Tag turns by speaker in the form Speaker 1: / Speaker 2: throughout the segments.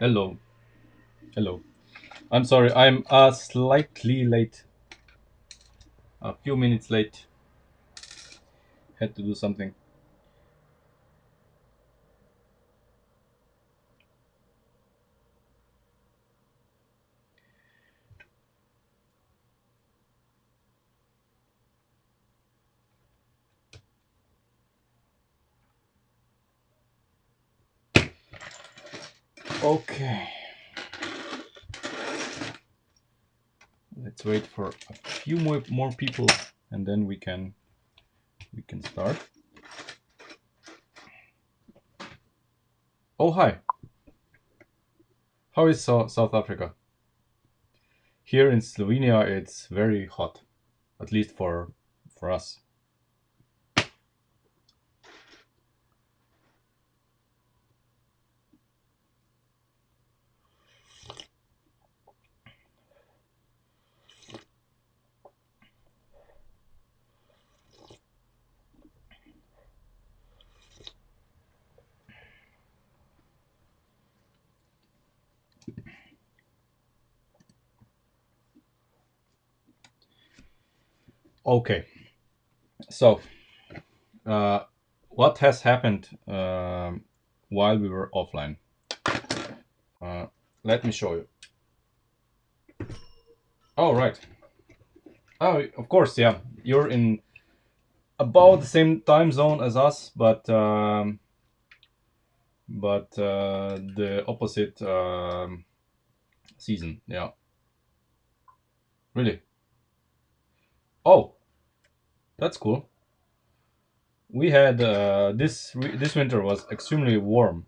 Speaker 1: Hello, hello. I'm sorry, I'm slightly late. A few minutes late. Had to do something. Okay, let's wait for a few more people, and then we can start. Oh hi, how is South Africa? Here in Slovenia, it's very hot, at least for us. Okay, so uh, what has happened while we were offline? Uh, Let me show you. Oh right. Oh, of course, yeah. You're in about the same time zone as us, but the opposite season. Yeah, really. Oh, that's cool. We had this winter was extremely warm,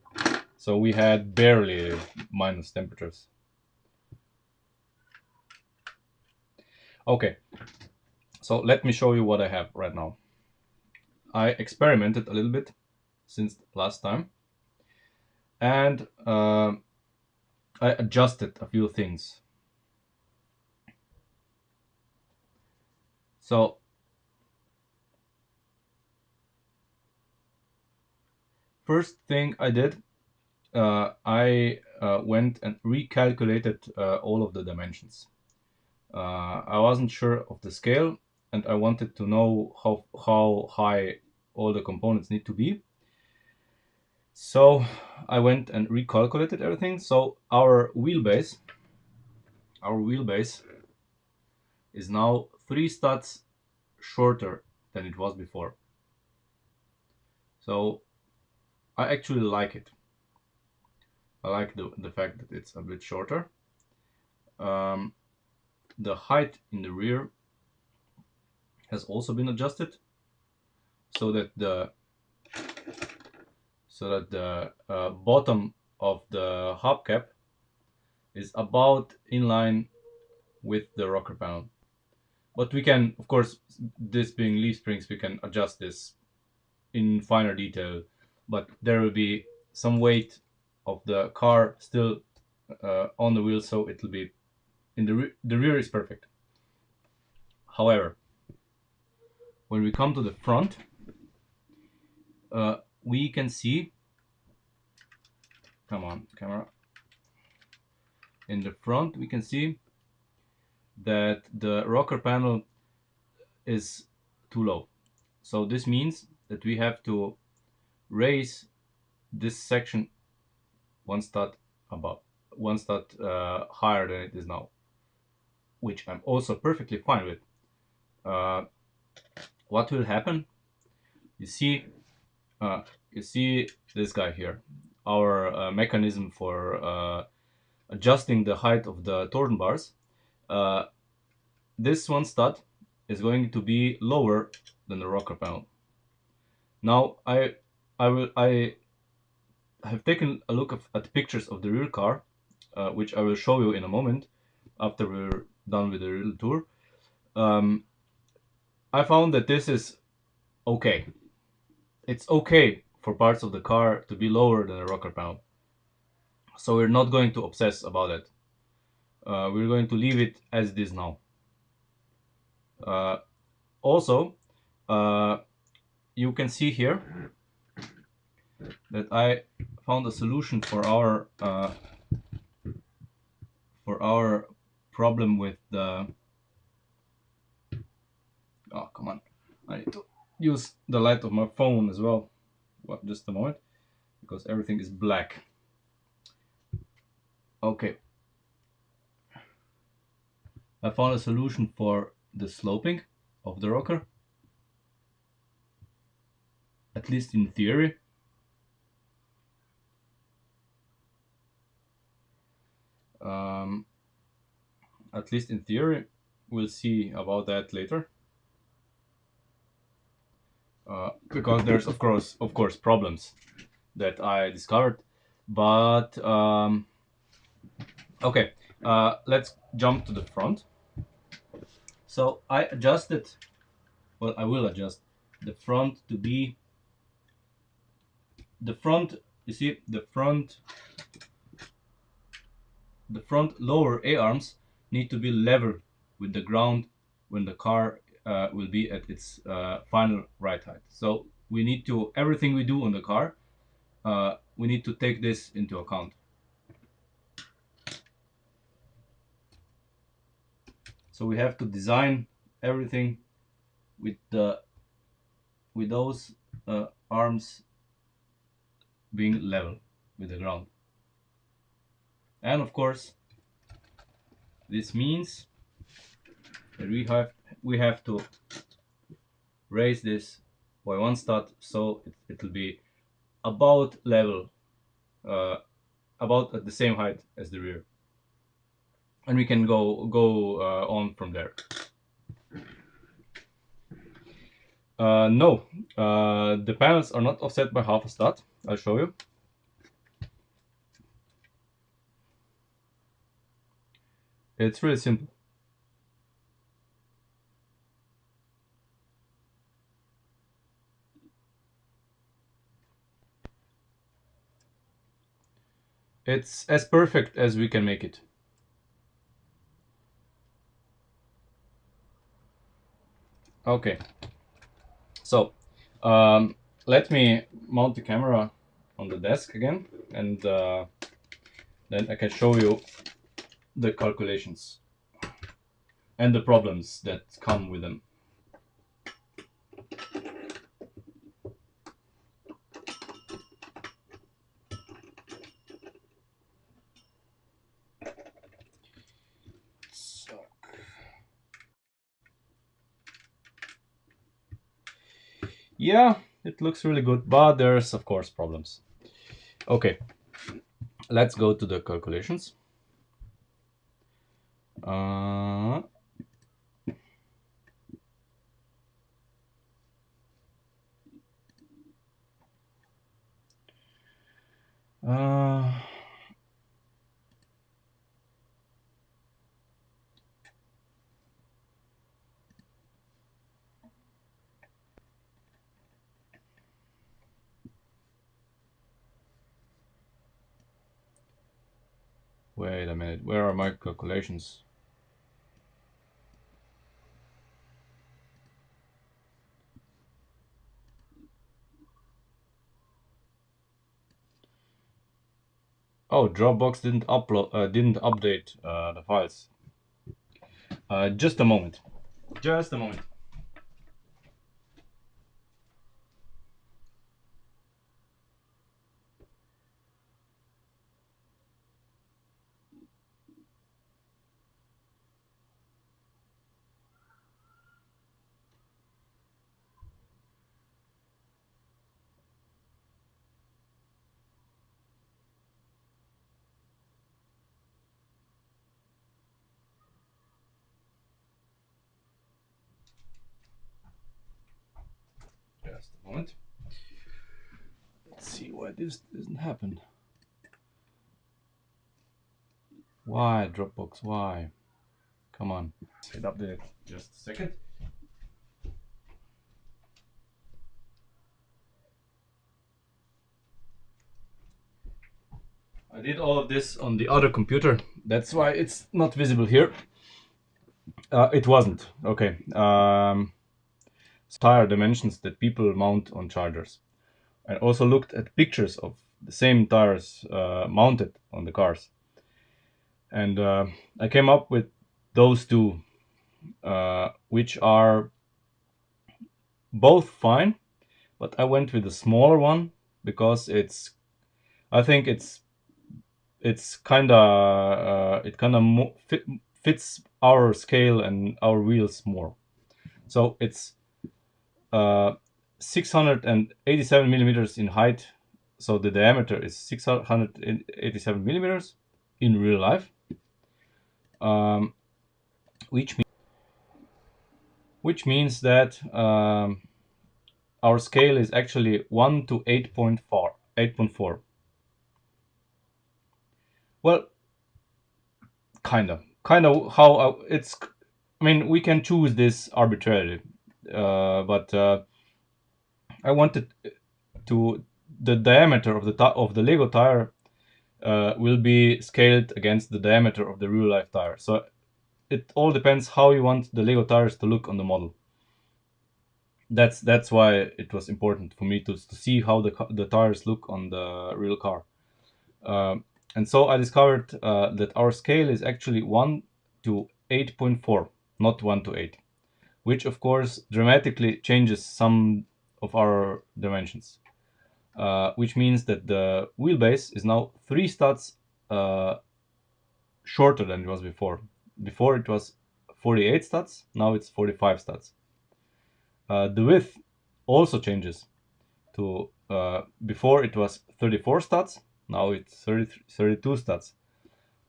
Speaker 1: so we had barely minus temperatures. Okay, so let me show you what I have right now. I experimented a little bit since last time, and I adjusted a few things. So first thing I did, I went and recalculated all of the dimensions. I wasn't sure of the scale, and I wanted to know how high all the components need to be. So I went and recalculated everything. So our wheelbase is now 3 studs shorter than it was before. So I actually like it. I like the fact that it's a bit shorter. Um, the height in the rear has also been adjusted so that the bottom of the hubcap is about in line with the rocker panel. But we can, of course, this being leaf springs, we can adjust this in finer detail. But there will be some weight of the car still on the wheel, so it'll be in the rear is perfect. However, when we come to the front, we can see. Come on, camera. In the front, we can see that the rocker panel is too low. So this means that we have to raise this section 1 stud above, 1 stud higher than it is now, which I'm also perfectly fine with. Uh, what will happen? You see, uh, you see this guy here, our mechanism for adjusting the height of the torsion bars. Uh, this 1 stud is going to be lower than the rocker panel. Now I have taken a look at pictures of the rear car, which I will show you in a moment after we're done with the real tour. Um, I found that this is okay. It's okay for parts of the car to be lower than a rocker panel. So we're not going to obsess about it. We're going to leave it as it is now. Also, you can see here that I found a solution for our problem with the. Oh, come on! I need to use the light of my phone as well. Well, just a moment, because everything is black. Okay, I found a solution for the sloping of the rocker, at least in theory. Um, at least in theory, we'll see about that later. Because there's of course problems that I discovered, but okay, let's jump to the front. So I adjusted, well, I will adjust the front to be the front. You see, the front lower A arms need to be level with the ground when the car will be at its final ride height. So we need to, everything we do on the car, we need to take this into account. So we have to design everything with those arms being level with the ground. And of course, this means that we have to raise this by one stud, so it'll be about level, uh, about at the same height as the rear, and we can go on from there. No, the panels are not offset by half a stud. I'll show you. It's really simple. It's as perfect as we can make it. Okay, so let me mount the camera on the desk again, and then I can show you the calculations and the problems that come with them. Yeah, it looks really good, but there's of course problems. Okay, let's go to the calculations. Uh, uh, Wait a minute, where are my calculations? Oh, Dropbox didn't update the files. Just a moment. Just a moment. Just a moment. Let's see why this doesn't happen. Why, Dropbox? Why? Come on. Hit update. Just a second. I did all of this on the other computer. That's why it's not visible here. It wasn't. Okay. Tire dimensions that people mount on chargers. I also looked at pictures of the same tires mounted on the cars. And I came up with those two, which are both fine, but I went with the smaller one because I think it's kind of it kind of fits our scale and our wheels more. So it's 687 millimeters in height. So the diameter is 687 millimeters in real life, um, which means that our scale is actually 1 to 8.4. 8.4. Well, kind of how it's. I mean, we can choose this arbitrarily, but I wanted to the diameter of the Lego tire will be scaled against the diameter of the real life tire. So it all depends how you want the Lego tires to look on the model. That's why it was important for me to see how the tires look on the real car. And so I discovered that our scale is actually 1 to 8.4, not 1 to 8, which of course dramatically changes some of our dimensions. Which means that the wheelbase is now 3 studs shorter than it was before. Before it was 48 studs, now it's 45 studs. The width also changes to before it was 34 studs, now it's 32 studs.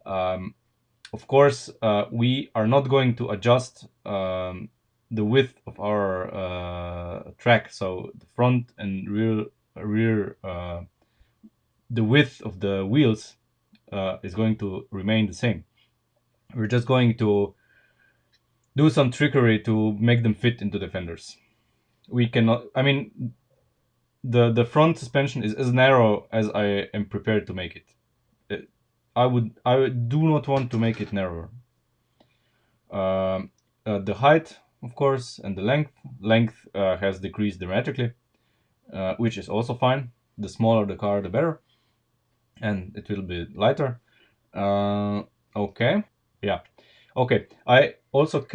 Speaker 1: Of course, we are not going to adjust the width of our track, so the front and rear the width of the wheels is going to remain the same. We're just going to do some trickery to make them fit into the fenders. We cannot. I mean, the front suspension is as narrow as I am prepared to make it. I do not want to make it narrower. The height, of course, and the length has decreased dramatically, which is also fine. The smaller the car, the better, and it will be lighter. Okay, yeah, okay. I also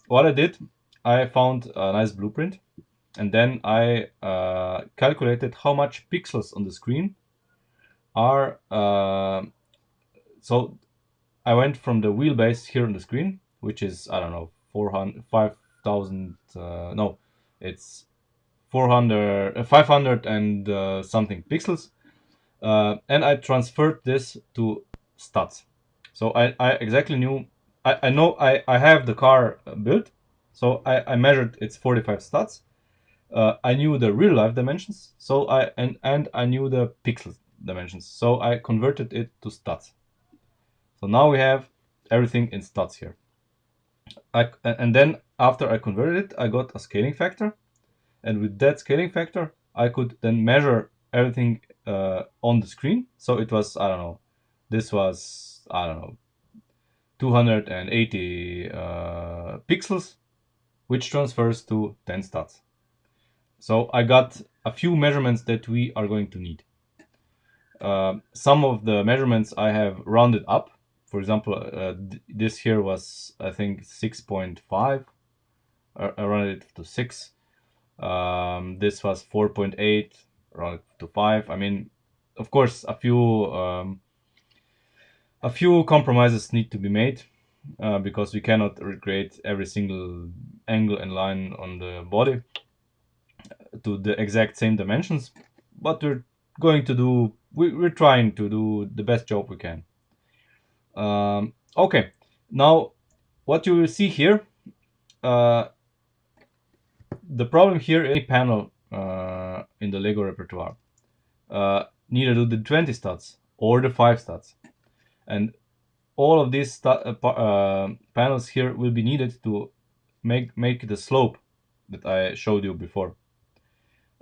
Speaker 1: what I did, I found a nice blueprint, and then I calculated how much pixels on the screen are. So I went from the wheelbase here on the screen, which is, I don't know, 400, 5,000. No, it's 400, 500 and something pixels. And I transferred this to stats. So I exactly knew. I know I have the car built, so I measured its 45 stats. I knew the real life dimensions, so and I knew the pixel dimensions, so I converted it to stats. So now we have everything in stats here. And then after I converted it, I got a scaling factor, and with that scaling factor, I could then measure everything on the screen. So it was, I don't know, this was, I don't know, 280 pixels, which transfers to 10 stats. So I got a few measurements that we are going to need. Some of the measurements I have rounded up. For example, this here was, I think, 6.5. I rounded it to 6. This was 4.8, rounded to 5. I mean, of course, a few compromises need to be made because we cannot recreate every single angle and line on the body to the exact same dimensions, but we're trying to do the best job we can. Okay, now what you will see here, uh, the problem here is any panel in the Lego repertoire. Neither do the 20 studs or the 5 studs, and all of these panels here will be needed to make the slope that I showed you before.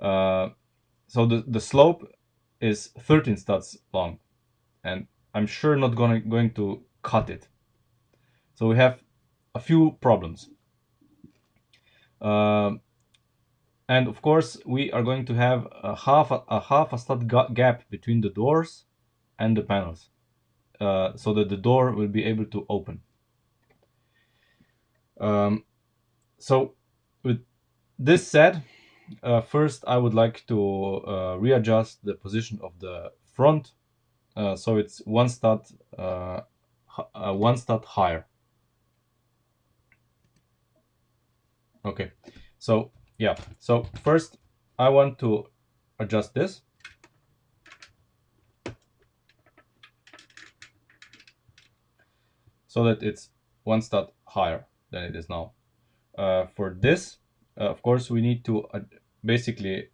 Speaker 1: So the slope is 13 studs long. and I'm sure not going to cut it. So we have a few problems. Um and of course, we are going to have a half a stud gap between the doors and the panels, so that the door will be able to open. Um, so with this said, first I would like to readjust the position of the front, so it's one stud higher. Okay, so yeah, so first I want to adjust this so that it's one stud higher than it is now. For this, of course, we need to basically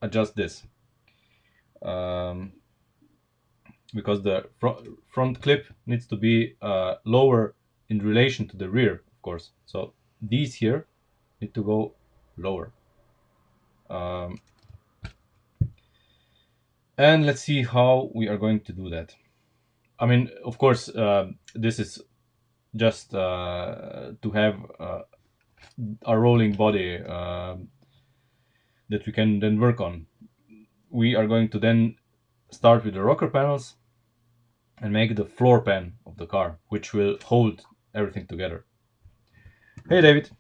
Speaker 1: adjust this, um, because the front clip needs to be lower in relation to the rear, of course. So these here need to go lower. Um, and let's see how we are going to do that. I mean, of course, this is just to have a rolling body that we can then work on. We are going to then start with the rocker panels and make the floor pan of the car, which will hold everything together. Hey, David.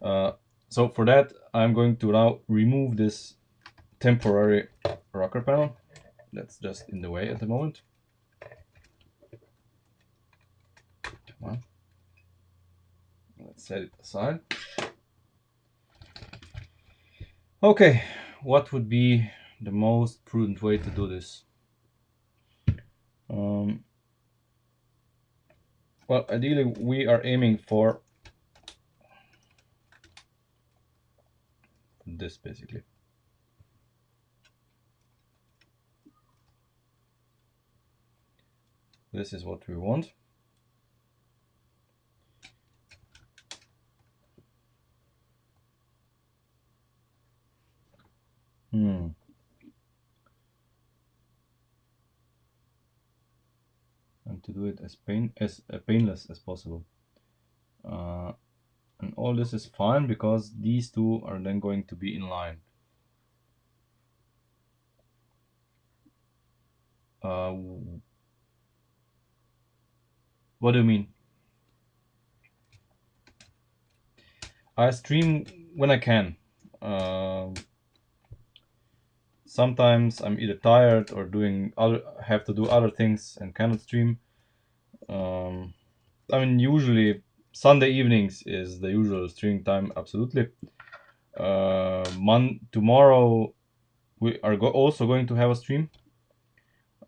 Speaker 1: Uh, so for that, I'm going to now remove this temporary rocker panel that's just in the way at the moment. Come on. Let's set it aside. Okay, what would be the most prudent way to do this? Well, ideally, we are aiming for this, basically. This is what we want. And to do it as painless as possible. And all this is fine because these two are then going to be in line. What do you mean? I stream when I can. Sometimes I'm either tired or have to do other things and cannot stream. I mean, usually Sunday evenings is the usual streaming time. Absolutely. Tomorrow we are also going to have a stream,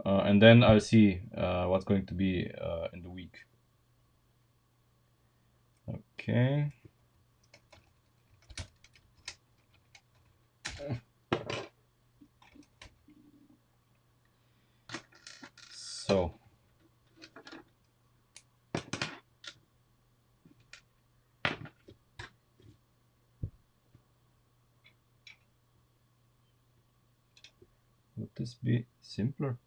Speaker 1: and then I'll see what's going to be in the week. Okay. So would this be simpler?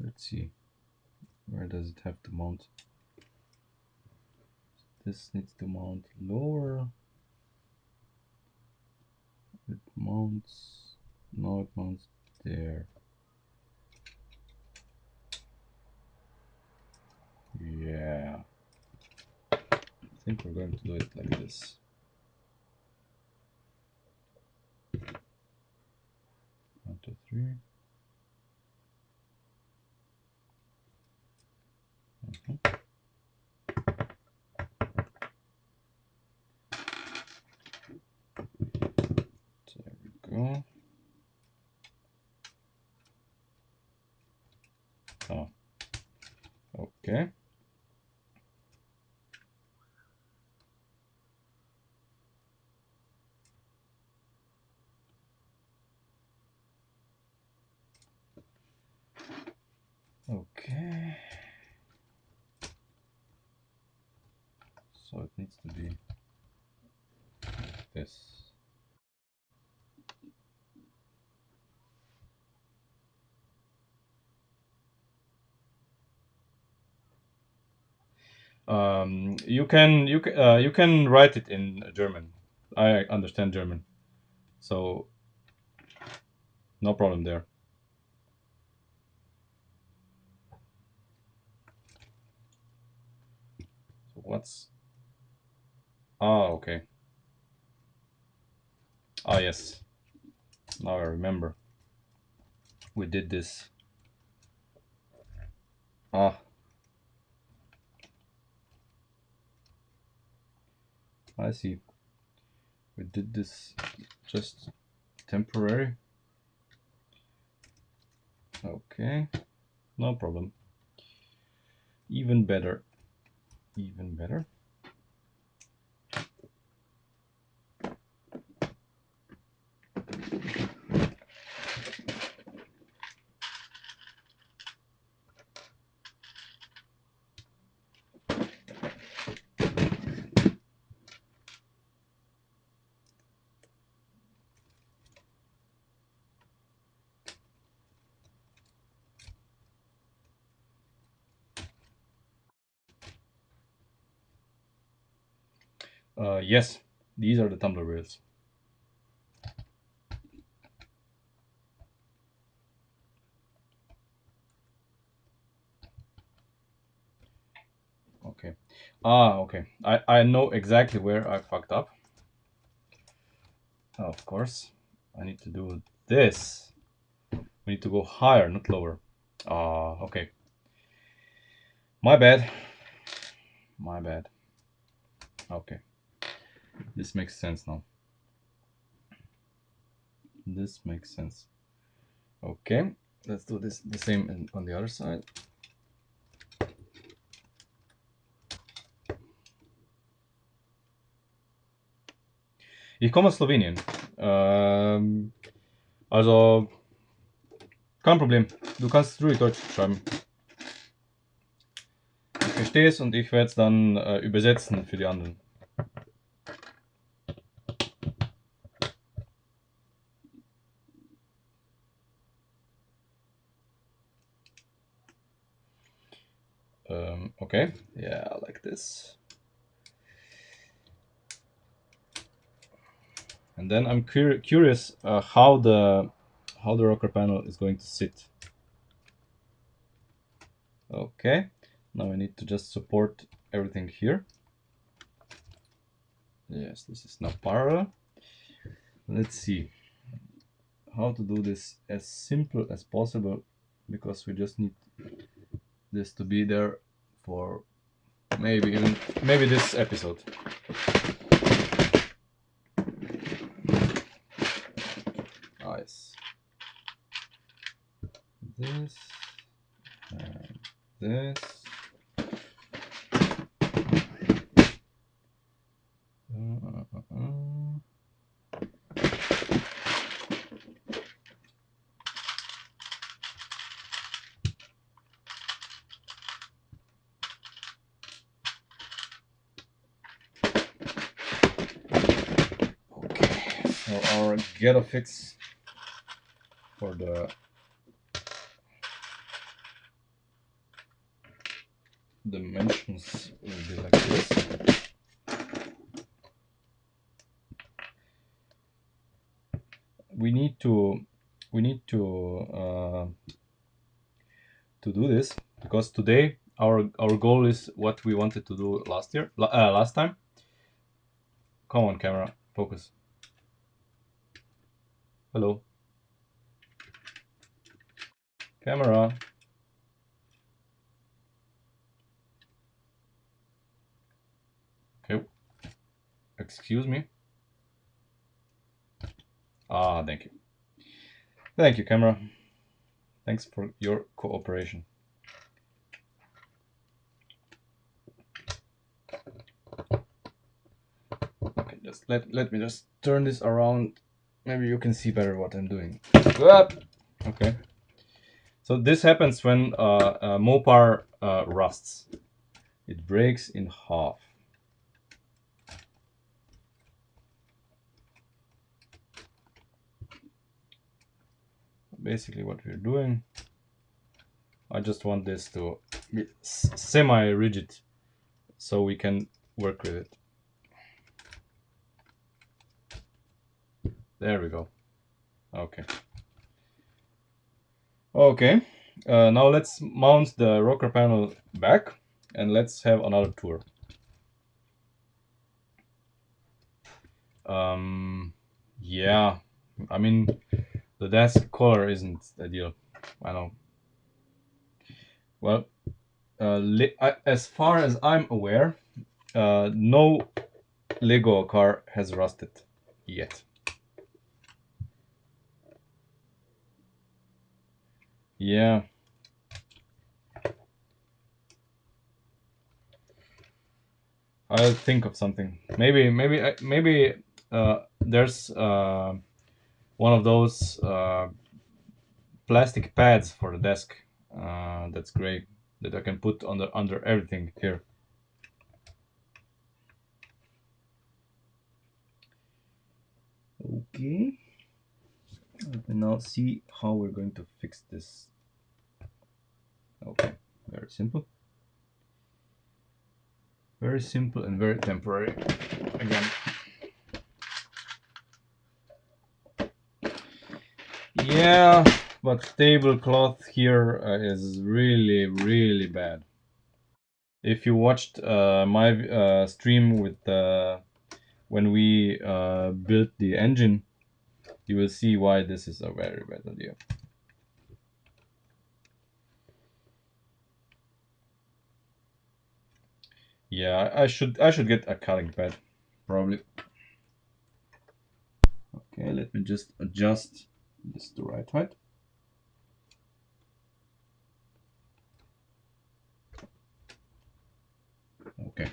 Speaker 1: Let's see. Where does it have to mount? This needs to mount lower. It mounts. No, it mounts there. Yeah. I think we're going to do it like this. One, two, three. There we go. Oh. Okay. Okay. So it needs to be like this. You can write it in German. I understand German, so no problem there. So what's okay. Yes, now I remember. We did this. Ah, I see. We did this just temporary. Okay, no problem. Even better. Even better. Yes, these are the tumbler wheels. Okay. Okay. I know exactly where I fucked up. Of course, I need to do this. We need to go higher, not lower. Okay. My bad. My bad. Okay. This makes sense now. This makes sense. Okay. Let's do this the same on the other side. Ich komme aus Slowenien. Also, kein Problem. Du kannst ruhig Deutsch schreiben. Ich verstehe es und ich werde es dann übersetzen für die anderen. Okay. Yeah, like this. And then I'm curious how the rocker panel is going to sit. Okay. Now I need to just support everything here. Yes, this is now parallel. Let's see how to do this as simple as possible, because we just need this to be there for maybe this episode. Yes. This and this. Okay, so our ghetto fix for the dimensions will be like this. We need to do this because today our goal is what we wanted to do last time. Come on, camera, focus. Hello, camera. Okay, excuse me. Thank you. Thank you, camera. Thanks for your cooperation. Okay, just let me just turn this around. Maybe you can see better what I'm doing. Okay. So this happens when Mopar rusts. It breaks in half. Basically what we're doing, I just want this to be semi-rigid so we can work with it. There we go. Okay. Okay. Now let's mount the rocker panel back and let's have another tour. Yeah, I mean, the desk color isn't ideal. I know. Well, as far as I'm aware, no Lego car has rusted yet. Yeah. I'll think of something. Maybe there's one of those plastic pads for the desk. That's great. That I can put under everything here. Okay. Let me now see how we're going to fix this. Okay, very simple. Very simple and very temporary. Again. Yeah, but tablecloth here is really bad. If you watched my stream with when we built the engine, you will see why this is a very bad idea. Yeah, I should get a cutting pad, probably. Okay, let me just adjust this to right height. Okay.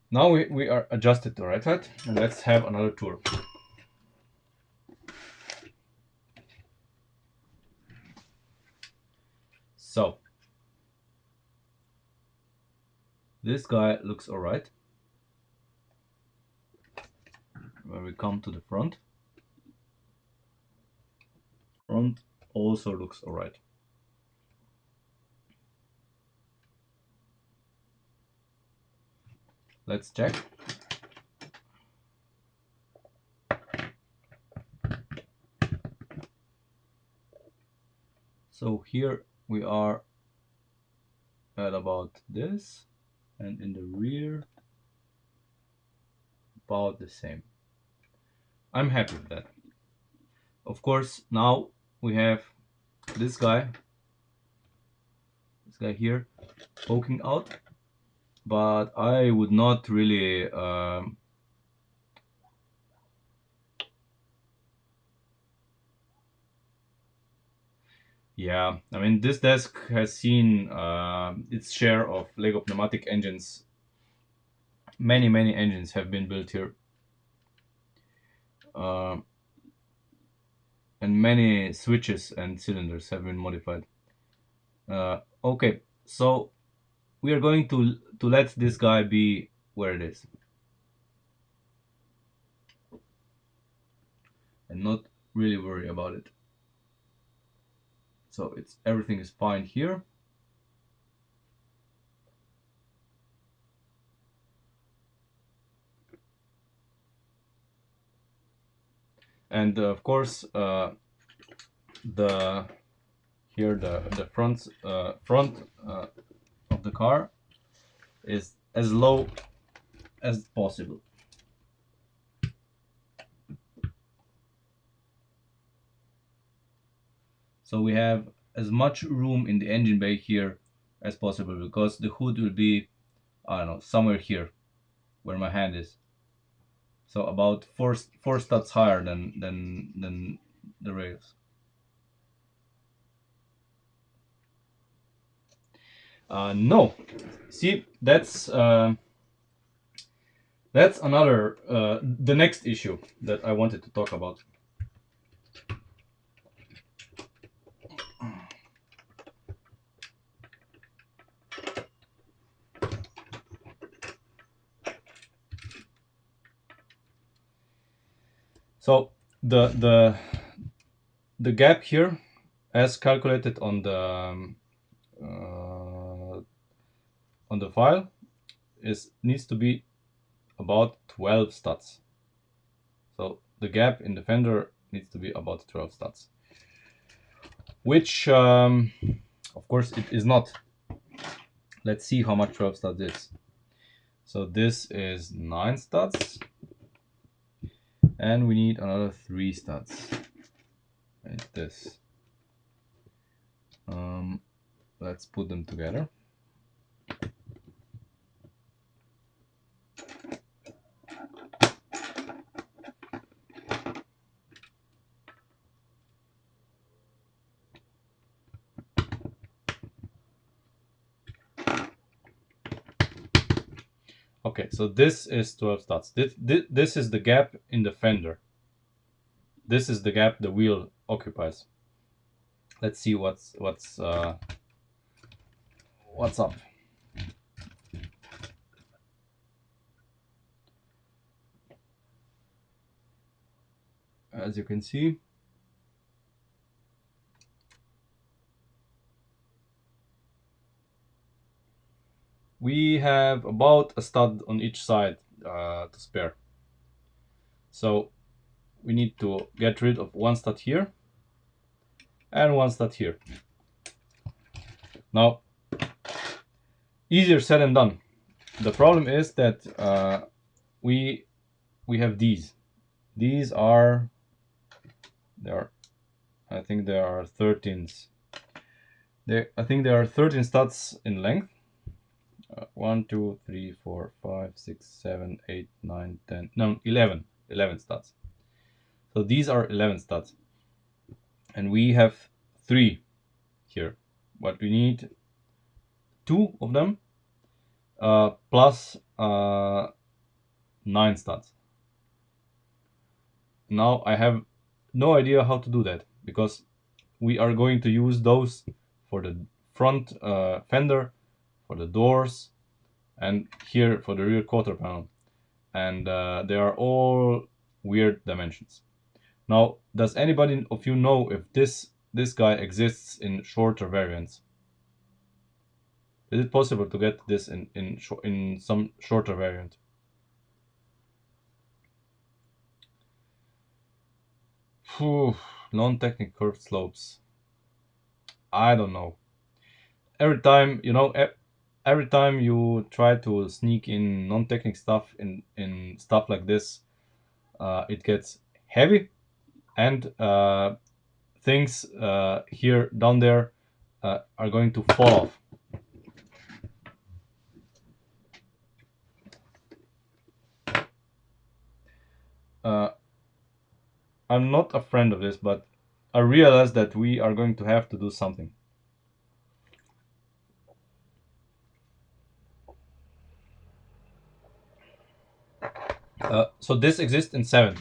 Speaker 1: Now we are adjusted to right height, and let's have another tour. So this guy looks alright. When we come to the front also looks alright. Let's check. So here we are at about this, and in the rear about the same. I'm happy with that. Of course, now we have this guy here poking out, but I would not really yeah, I mean, this desk has seen its share of Lego pneumatic engines. Many engines have been built here, uh, and many switches and cylinders have been modified. Okay, so we are going to let this guy be where it is, and not really worry about it. So everything is fine here. And of course, the front of the car is as low as possible. So we have as much room in the engine bay here as possible, because the hood will be, I don't know, somewhere here where my hand is. So about four studs higher than the rails. No, see, that's another the next issue that I wanted to talk about. So the gap here, as calculated on on the file needs to be about 12 studs. So the gap in the fender needs to be about 12 studs, which of course it is not. Let's see how much 12 studs is. So this is 9 studs, and we need another 3 studs. Like this. Let's put them together. Okay, so this is 12 studs. This is the gap in the fender. This is the gap the wheel occupies. Let's see what's up. As you can see, we have about a stud on each side to spare. So we need to get rid of 1 stud here and 1 stud here. Now, easier said than done. The problem is that we have these. These are I think there are 13s. I think there are 13 studs in length. 1, 2, 3, 4, 5, 6, 7, 8, 9, 10. No, 11 studs. So these are 11 studs, and we have 3 here, but we need 2 of them plus 9 studs. Now I have no idea how to do that, because we are going to use those for the front fender, for the doors, and here for the rear quarter panel, and they are all weird dimensions. Now, does anybody of you know if this guy exists in shorter variants? Is it possible to get this in some shorter variant? Non-technical curved slopes. I don't know. Every time, every time you try to sneak in non-technical stuff in stuff like this, it gets heavy, and things here down there are going to fall off. I'm not a friend of this, but I realize that we are going to have to do something. So this exists in 7.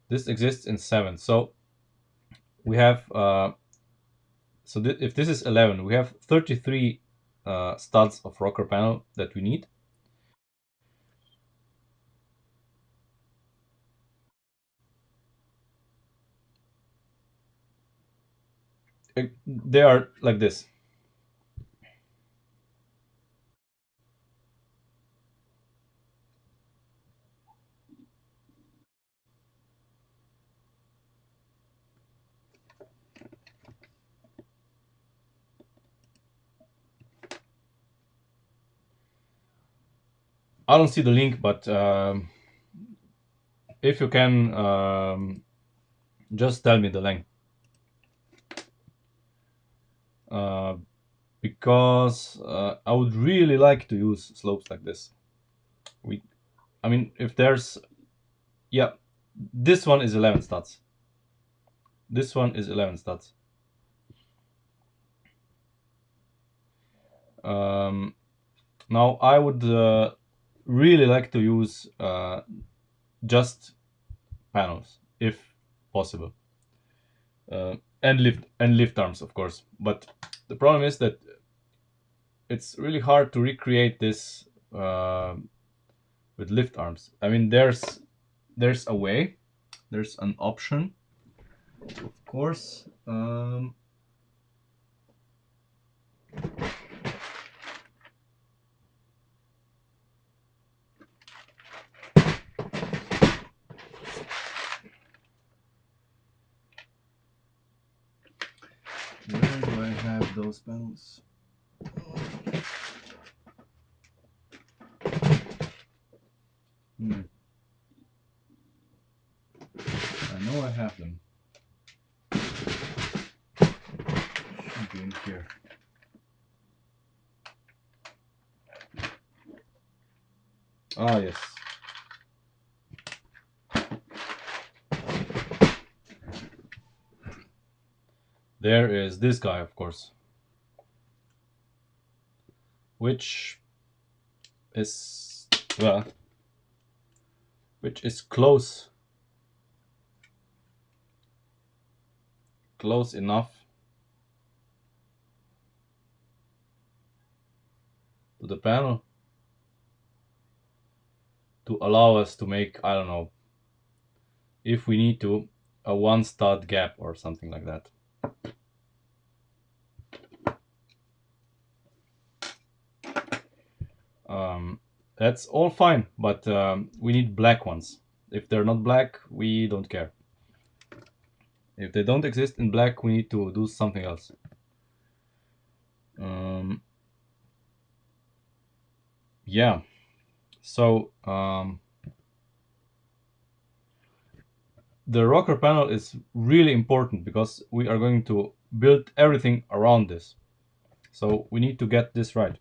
Speaker 1: This exists in 7. So we have if this is 11, we have 33 studs of rocker panel that we need. They are like this. I don't see the link, but if you can, just tell me the length. Because I would really like to use slopes like this. I mean, if there's, yeah, this one is 11 studs. This one is 11 studs. Now I would really like to use just panels if possible, and lift arms, of course. But the problem is that it's really hard to recreate this with lift arms. I mean, there's a way, there's an option, of course. those panels. I know I have them. Should be in here. Ah, yes. There is this guy, of course, which is, well, which is close enough to the panel to allow us to make, I don't know, if we need to, a 1 stud gap or something like that. That's all fine, but we need black ones. If they're not black, we don't care. If they don't exist in black, we need to do something else. Yeah, so the rocker panel is really important because we are going to build everything around this. So we need to get this right.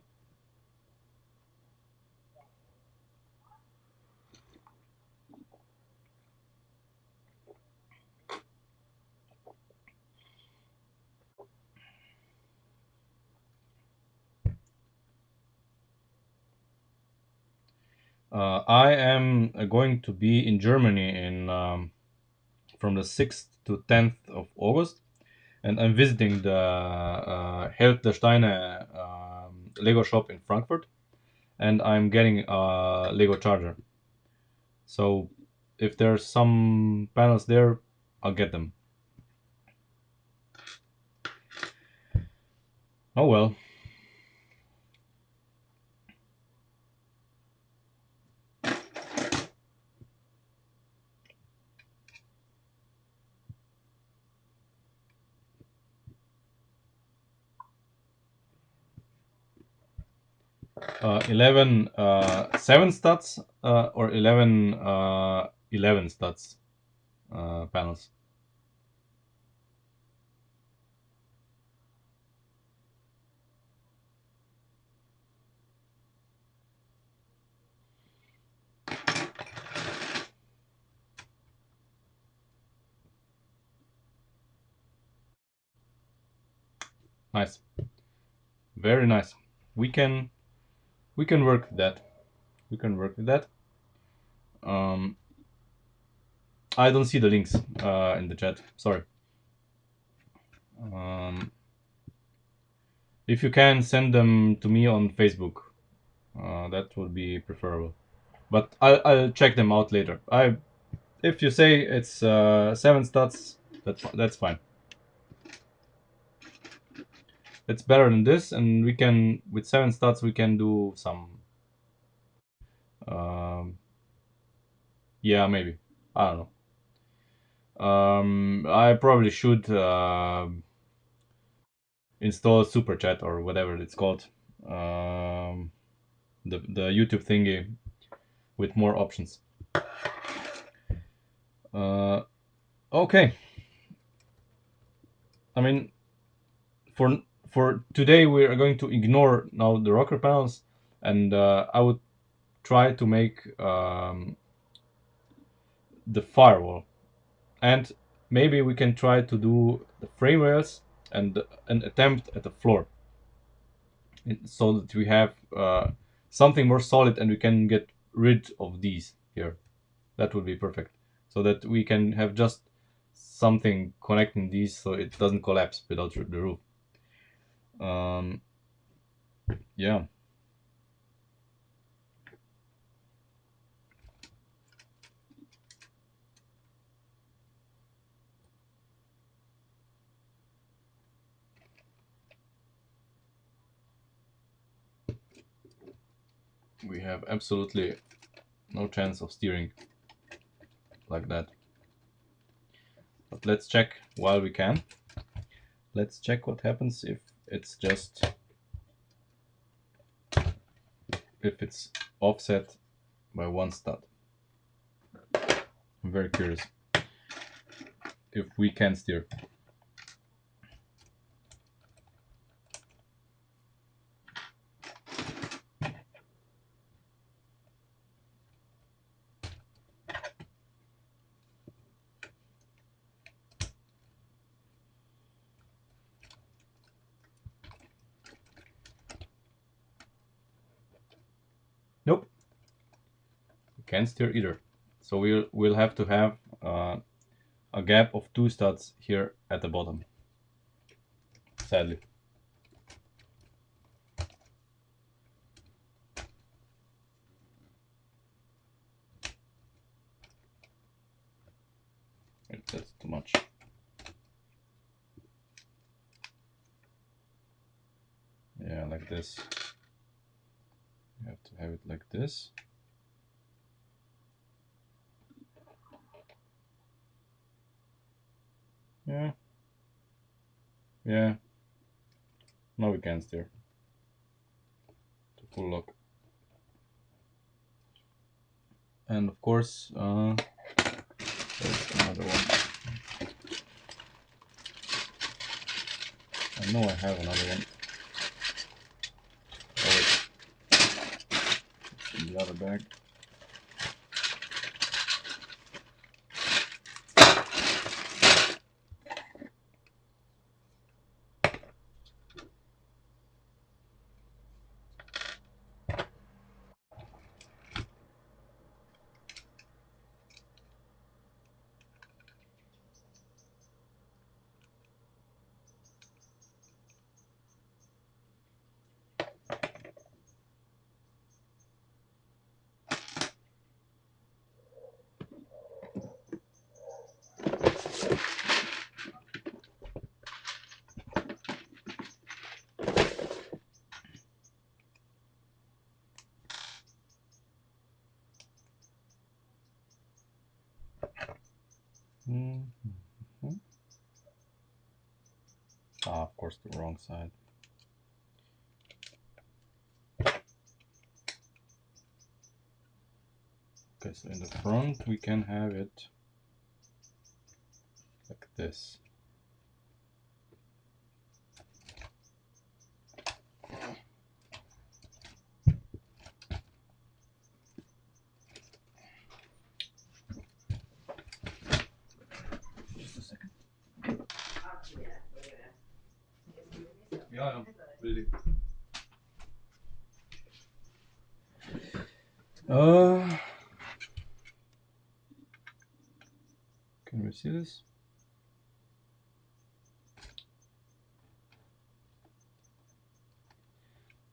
Speaker 1: I am going to be in Germany in from the 6th to 10th of August, and I'm visiting the Held der Steine Lego shop in Frankfurt, and I'm getting a Lego charger. So if there's some panels there, I'll get them. Oh well. 11 7 studs or 11 11 studs panels. Nice, very nice. We can work with that. We can work with that. I don't see the links in the chat. Sorry. If you can send them to me on Facebook, that would be preferable. But I'll check them out later. If you say it's 7 studs, that's fine. It's better than this, and we can, with 7 studs, we can do some. Yeah, maybe. I don't know. I probably should install Super Chat or whatever it's called. The YouTube thingy with more options. Okay. I mean, for today we are going to ignore now the rocker panels, and I would try to make the firewall, and maybe we can try to do the frame rails and an attempt at the floor, so that we have something more solid and we can get rid of these here. That would be perfect, so that we can have just something connecting these so it doesn't collapse without the roof. Yeah. We have absolutely no chance of steering like that. But let's check while we can. Let's check what happens if it's just if it's offset by one stud. I'm very curious if we can steer. Nope, we can't steer either. So we'll have to have a gap of 2 studs here at the bottom, sadly. That's too much. Yeah, like this. You have to have it like this. Yeah. Yeah. Now we can steer. To full lock. And of course, there's another one. I know I have another one. Oh wait. It's in the other bag. Mm-hmm. Ah, of course, the wrong side. Okay, so in the front we can have it like this. Just a second. Yeah, really. Can we see this?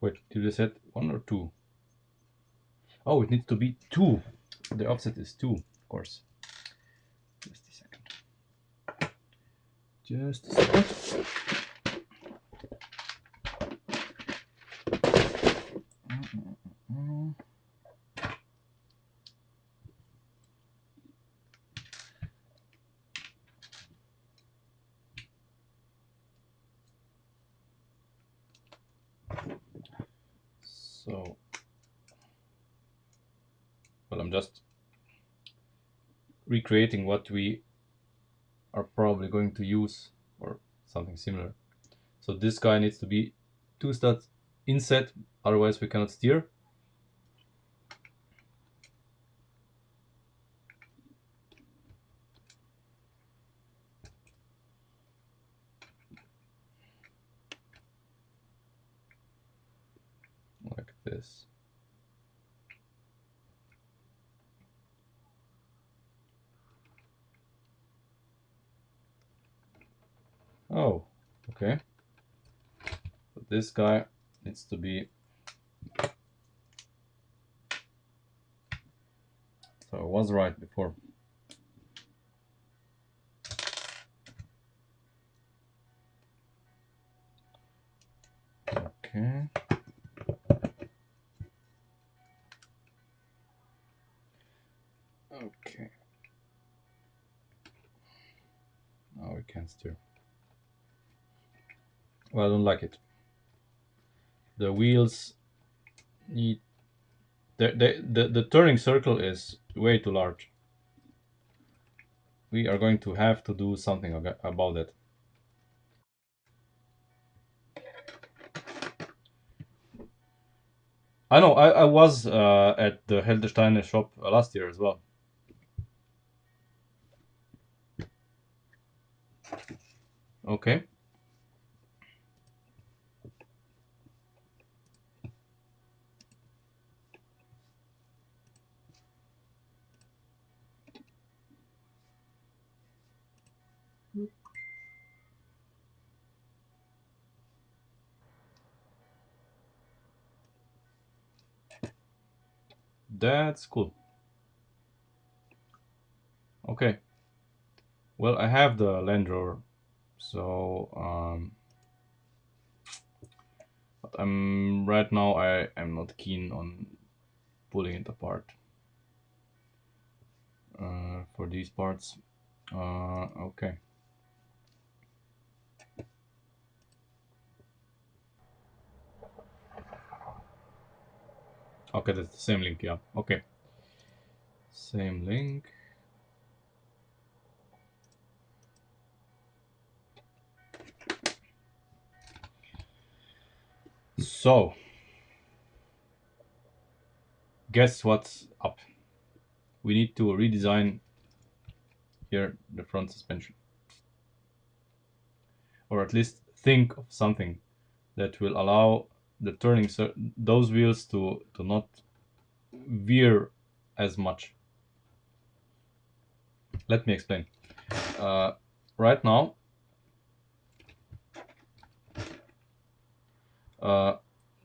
Speaker 1: Wait, did you set 1 or 2? Oh, it needs to be 2. The offset is 2, of course. Just a second. Just a second. So, well, I'm just recreating what we are probably going to use or something similar. So this guy needs to be 2 studs inset, otherwise we cannot steer. Like this. Oh, okay. So this guy needs to be, so I was right before. Okay. Okay. Now we can steer. Well, I don't like it. the wheels need the turning circle is way too large. We are going to have to do something about it. I know I was at the Heldersteiner shop last year as well. Okay. That's cool. Okay. Well, I have the Land Rover, so but I'm right now I am not keen on pulling it apart for these parts. Okay. Okay, that's the same link. Yeah. Okay. Same link. So, guess what's up? We need to redesign here the front suspension, or at least think of something that will allow the turning those wheels to not veer as much. Let me explain. Uh, right now, uh,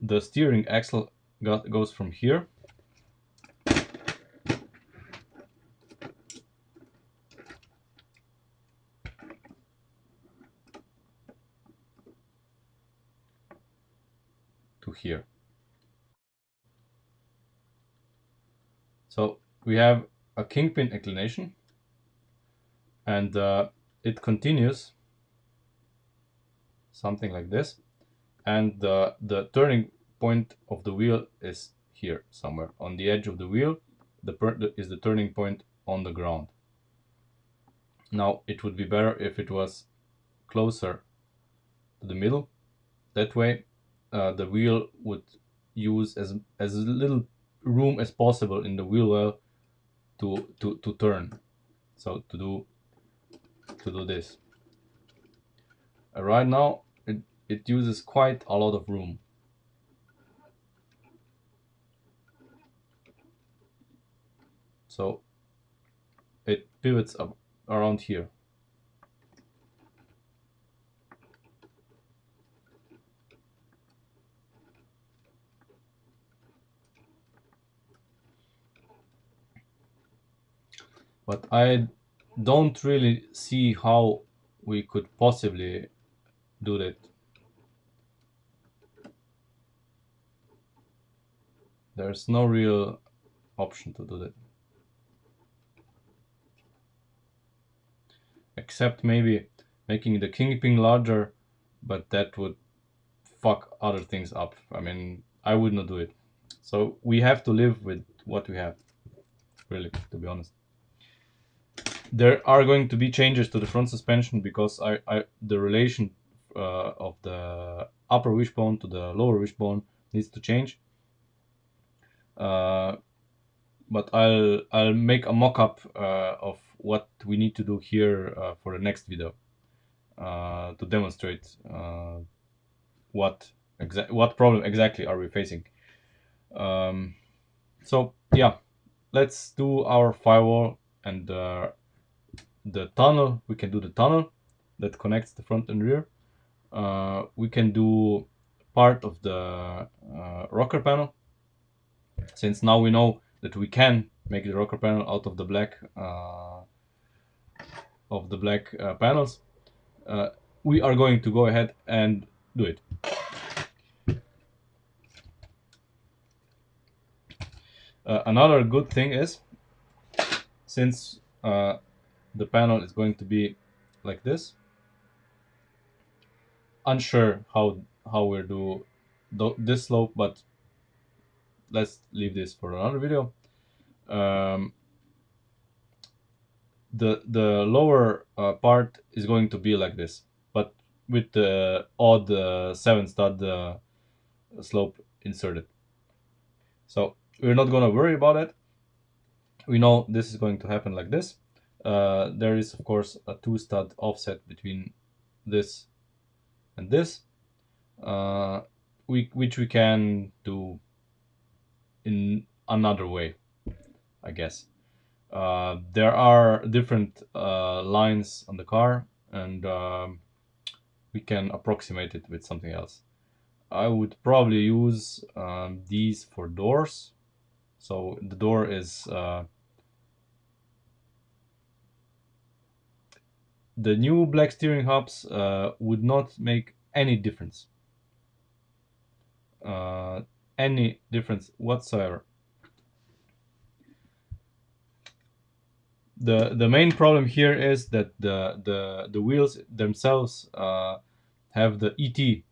Speaker 1: the steering axle goes from here to here. So we have a kingpin inclination, and it continues something like this, and the turning point of the wheel is here somewhere on the edge of the wheel. Is the turning point on the ground. Now it would be better if it was closer to the middle. That way, the wheel would use as little room as possible in the wheel well to turn. So to do this. Right now, it uses quite a lot of room. So it pivots up around here. But I don't really see how we could possibly do that. There's no real option to do that. Except maybe making the kingpin larger, but that would fuck other things up. I mean, I would not do it. So we have to live with what we have, really, to be honest. There are going to be changes to the front suspension because the relation of the upper wishbone to the lower wishbone needs to change. Uh, but I'll make a mock-up of what we need to do here for the next video to demonstrate what problem exactly are we facing. So yeah, let's do our firewall and the tunnel. We can do the tunnel that connects the front and rear. We can do part of the rocker panel, since now we know that we can make the rocker panel out of the black panels. Uh, we are going to go ahead and do it. Another good thing is, since the panel is going to be like this, unsure how we do this slope, but let's leave this for another video. Um, the lower part is going to be like this, but with the odd 7 stud slope inserted. So we're not gonna worry about it. We know this is going to happen like this. There is of course a 2 stud offset between this and this, which we can do in another way, I guess. There are different lines on the car, and we can approximate it with something else. I would probably use these for doors. So the door is the new black steering hubs would not make any difference. Any difference whatsoever. The main problem here is that the wheels themselves have the ET,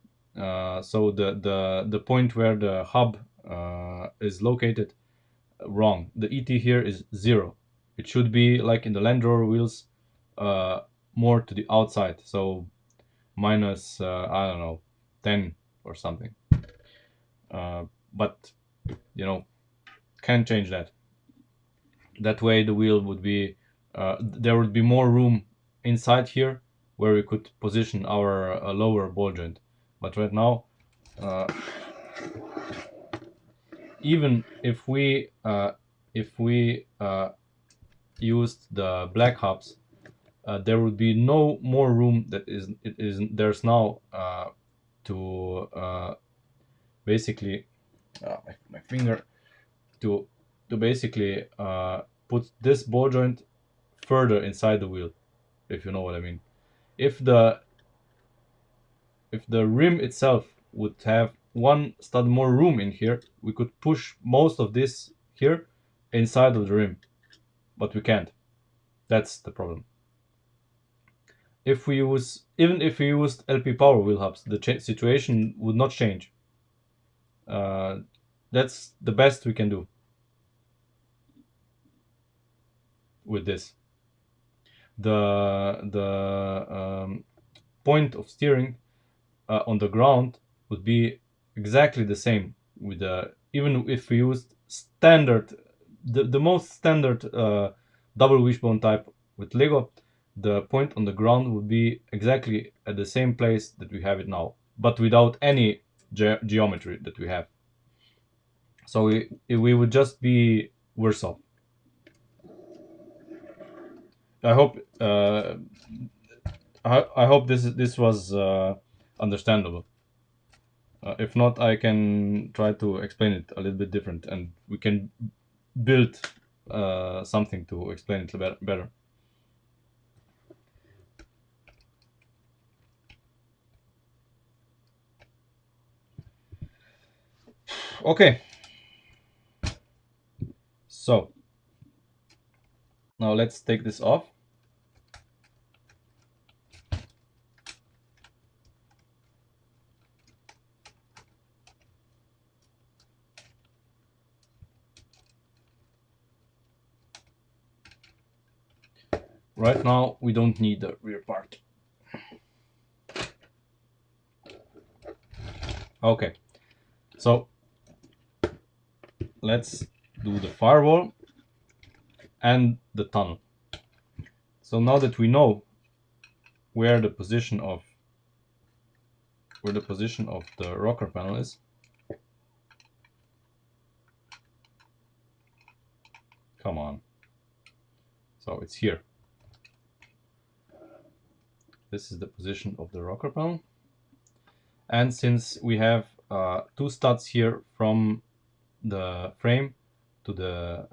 Speaker 1: so the point where the hub is located wrong. The ET here is 0. It should be like in the Land Rover wheels, more to the outside, so minus I don't know, 10 or something. But you know, can't change that. That way the wheel would be there would be more room inside here where we could position our lower ball joint. But right now, uh, even if we used the black hubs, there would be no more room that is there's now to basically my finger to basically put this ball joint further inside the wheel, if you know what I mean. If the rim itself would have 1 stud more room in here, we could push most of this here inside of the rim, but we can't. That's the problem. If we use, even if we used LP power wheel hubs, the situation would not change. That's the best we can do with this. The point of steering on the ground would be exactly the same with the, even if we used standard, the most standard double wishbone type with Lego, the point on the ground would be exactly at the same place that we have it now, but without any geometry that we have. So we would just be worse off. I hope I hope this was understandable. If not, I can try to explain it a little bit different, and we can build something to explain it better. Okay. So now let's take this off. Right now, we don't need the rear part. Okay, so let's do the firewall and the tunnel. So now that we know where the position of the rocker panel is, come on. So it's here. This is the position of the rocker panel. And since we have 2 studs here from the frame to the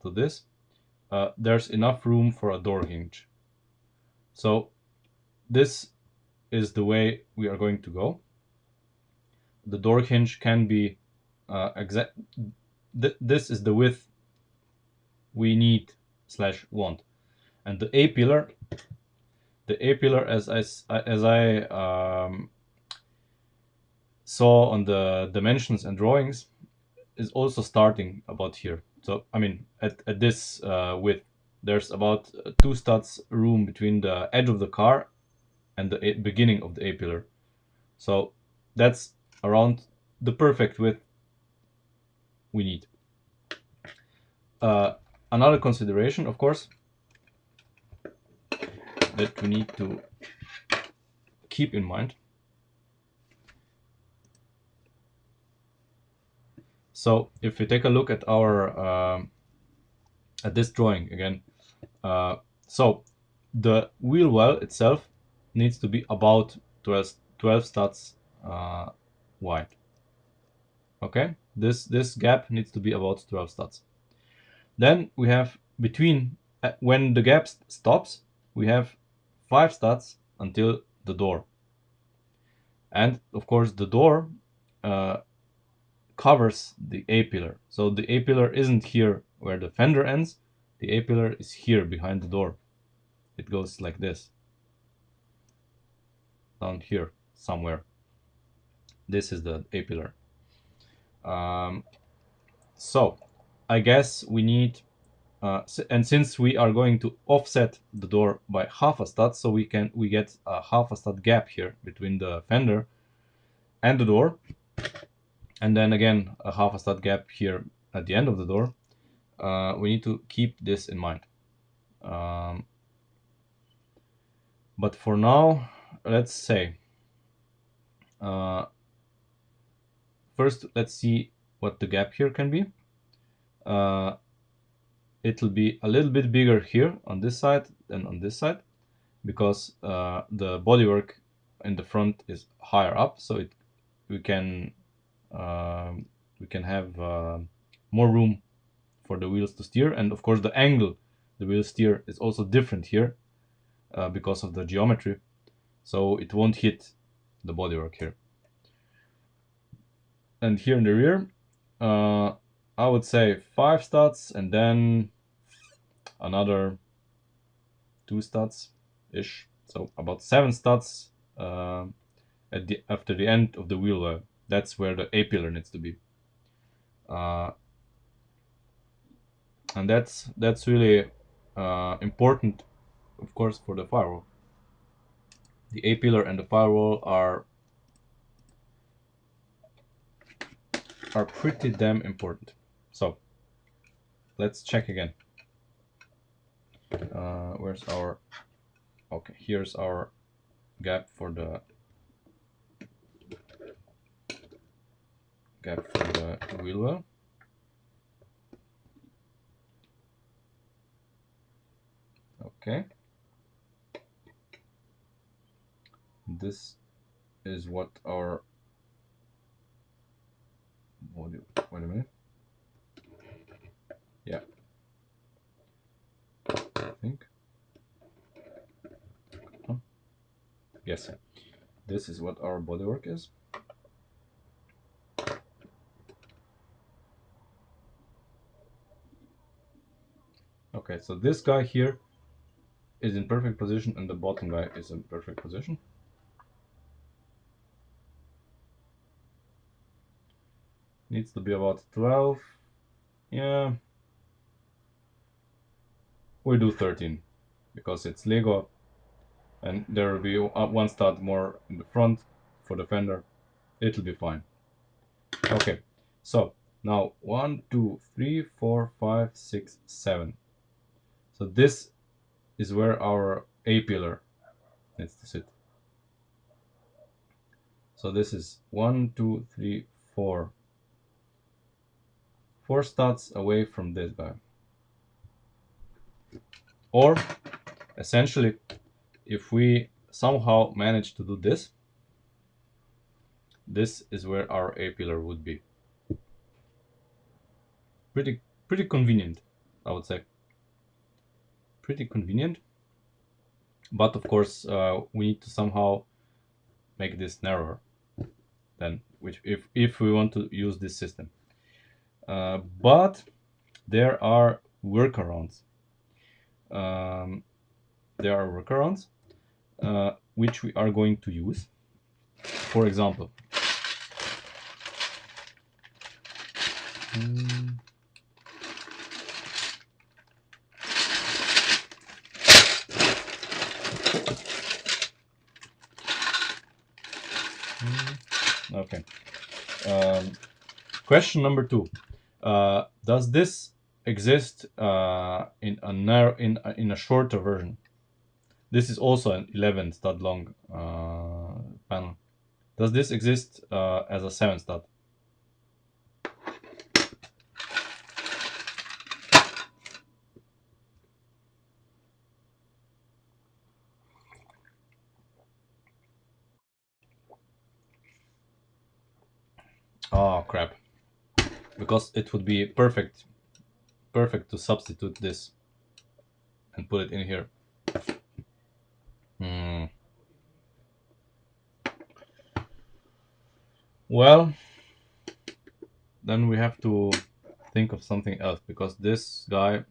Speaker 1: to this, there's enough room for a door hinge. So this is the way we are going to go. The door hinge can be exact. This is the width we need / want, and the A pillar. The A pillar, as I saw on the dimensions and drawings is also starting about here. So I mean at this width, there's about 2 studs room between the edge of the car and the beginning of the A-pillar. So that's around the perfect width we need. Another consideration, of course, that we need to keep in mind. So if we take a look at our at this drawing again, so the wheel well itself needs to be about 12 studs wide. Okay, this gap needs to be about 12 studs. Then we have between when the gap stops, we have 5 studs until the door. And of course the door covers the A-pillar. So the A-pillar isn't here where the fender ends. The A-pillar is here behind the door. It goes like this. Down here somewhere. This is the A-pillar. So I guess we need, and since we are going to offset the door by half a stud, so we get a half a stud gap here between the fender and the door, and then again a half a stud gap here at the end of the door. We need to keep this in mind. But for now, let's say, first let's see what the gap here can be. It'll be a little bit bigger here on this side than on this side, because the bodywork in the front is higher up, so we can have more room for the wheels to steer, and of course the angle the wheels steer is also different here because of the geometry, so it won't hit the bodywork here. And here in the rear, I would say 5 studs and then another 2 studs ish, so about 7 studs after the end of the wheel well. That's where the A-pillar needs to be, and that's really important, of course, for the firewall. The A-pillar and the firewall are pretty damn important. So let's check again. Where's our, okay, here's our gap for the wheel well. Okay, this is what our wait a minute. Yeah, I think. Yes, this is what our bodywork is. Okay, so this guy here is in perfect position and the bottom guy is in perfect position. Needs to be about 12. Yeah, we do 13 because it's Lego, and there will be 1 stud more in the front for the fender. It'll be fine. Okay, so now 1, 2, 3, 4, 5, 6, 7. So this is where our A-pillar needs to sit. So this is 1, 2, 3, 4. 4 studs away from this guy. Or essentially, if we somehow manage to do this, this is where our A-pillar would be. Pretty convenient, I would say. Pretty convenient. But of course, we need to somehow make this narrower than if we want to use this system. But there are workarounds. Which we are going to use. For example, Okay. Question number 2. Does this exist in a narrow in a shorter version? This is also an 11 stud long panel. Does this exist as a 7 stud? Oh crap! Because it would be perfect to substitute this and put it in here. Well, then we have to think of something else, because this guy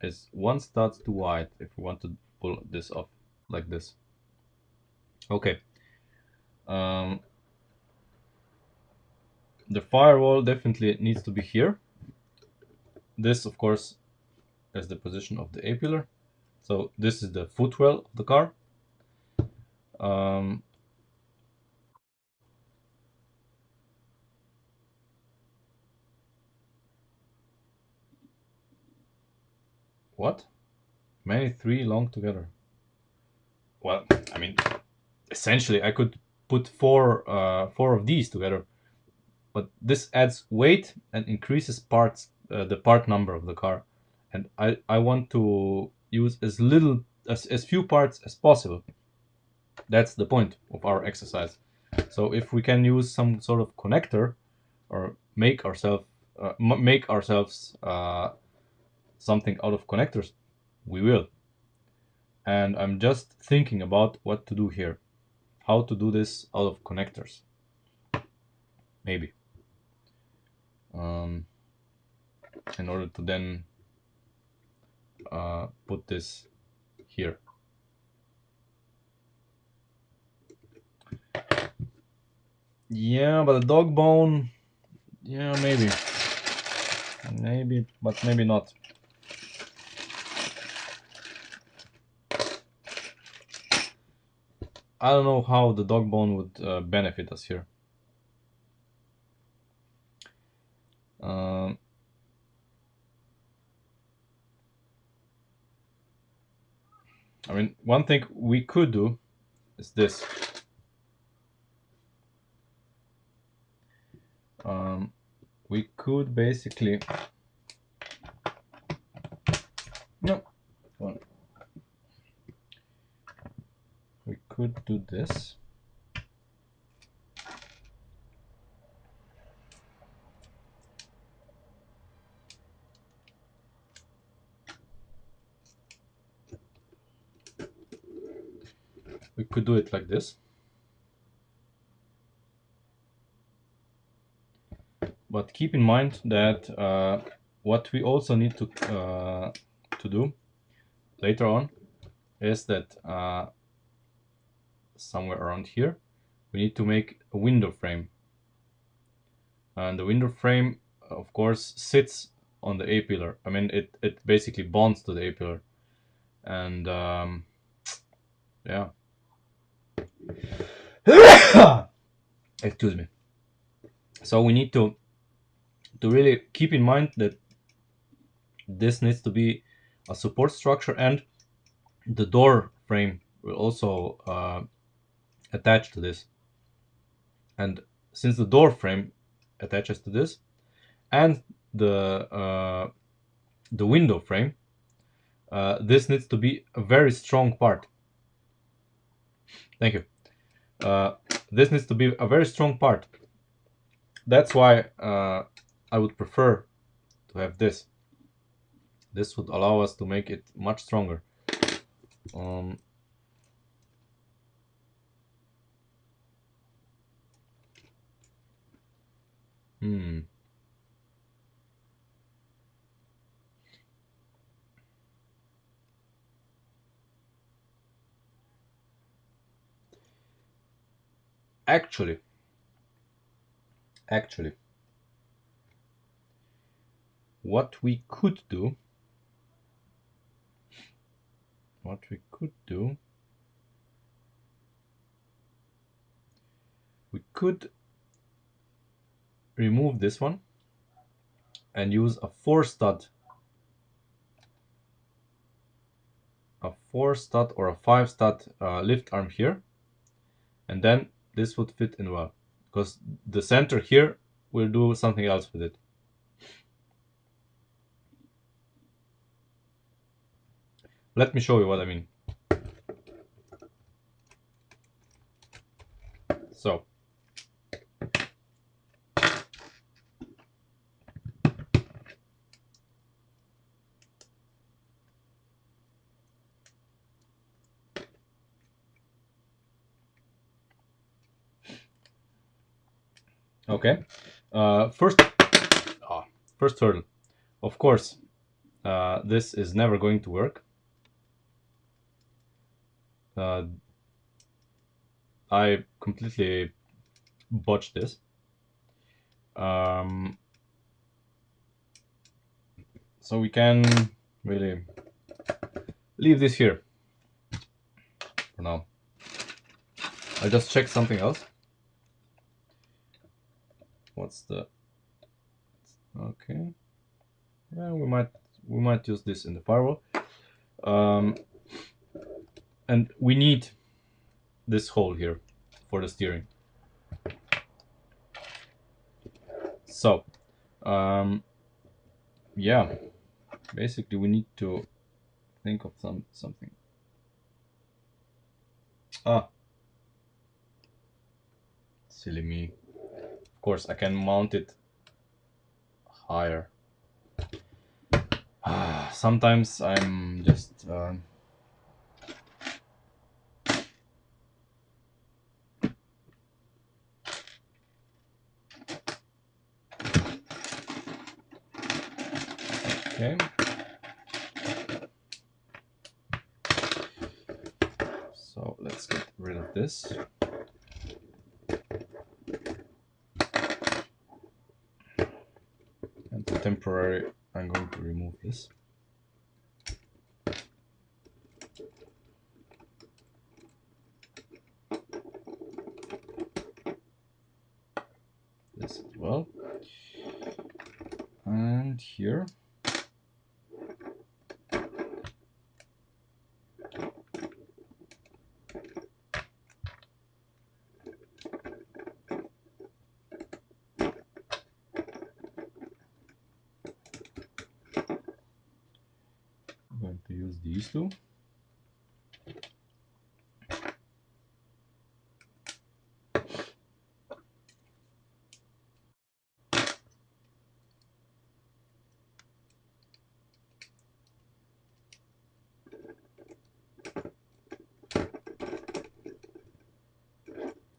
Speaker 1: is 1 stud too wide if we want to pull this off like this. Okay. The firewall definitely needs to be here. This, of course, is the position of the A-pillar. So this is the footwell of the car. What? Many 3 long together. Well, I mean, essentially, I could put four of these together, but this adds weight and increases the part number of the car, and I want to use as few parts as possible. That's the point of our exercise. So if we can use some sort of connector, or make ourselves something out of connectors, we will. And I'm just thinking about what to do here, how to do this out of connectors, maybe, in order to then put this here. Yeah, but a dog bone, yeah, maybe, but maybe not. I don't know how the dog bone would benefit us here. I mean, one thing we could do is this. We could basically no one. We could do this. We could do it like this. But keep in mind that what we also need to do later on is that somewhere around here we need to make a window frame, and the window frame, of course, sits on the A-pillar. I mean, it basically bonds to the A-pillar, and yeah. Excuse me. So we need to really keep in mind that this needs to be a support structure, and the door frame will also attach to this. And since the door frame attaches to this, and the window frame, this needs to be a very strong part. Thank you. This needs to be a very strong part. That's why I would prefer to have this. This would allow us to make it much stronger. Actually, what we could do, we could remove this one and use a four stud or a five stud lift arm here, and then this would fit in well, because the center here will do something else with it. Let me show you what I mean. So okay, first hurdle, of course, this is never going to work. I completely botched this. So we can really leave this here for now. I'll just check something else. What's the... Okay. Yeah, we might use this in the firewall. And we need this hole here for the steering. So, yeah, basically we need to think of something. Silly me. Of course, I can mount it higher. Sometimes I'm just... Okay. So let's get rid of this. And temporary, I'm going to remove this. This as well. And here. I'm going to use these two.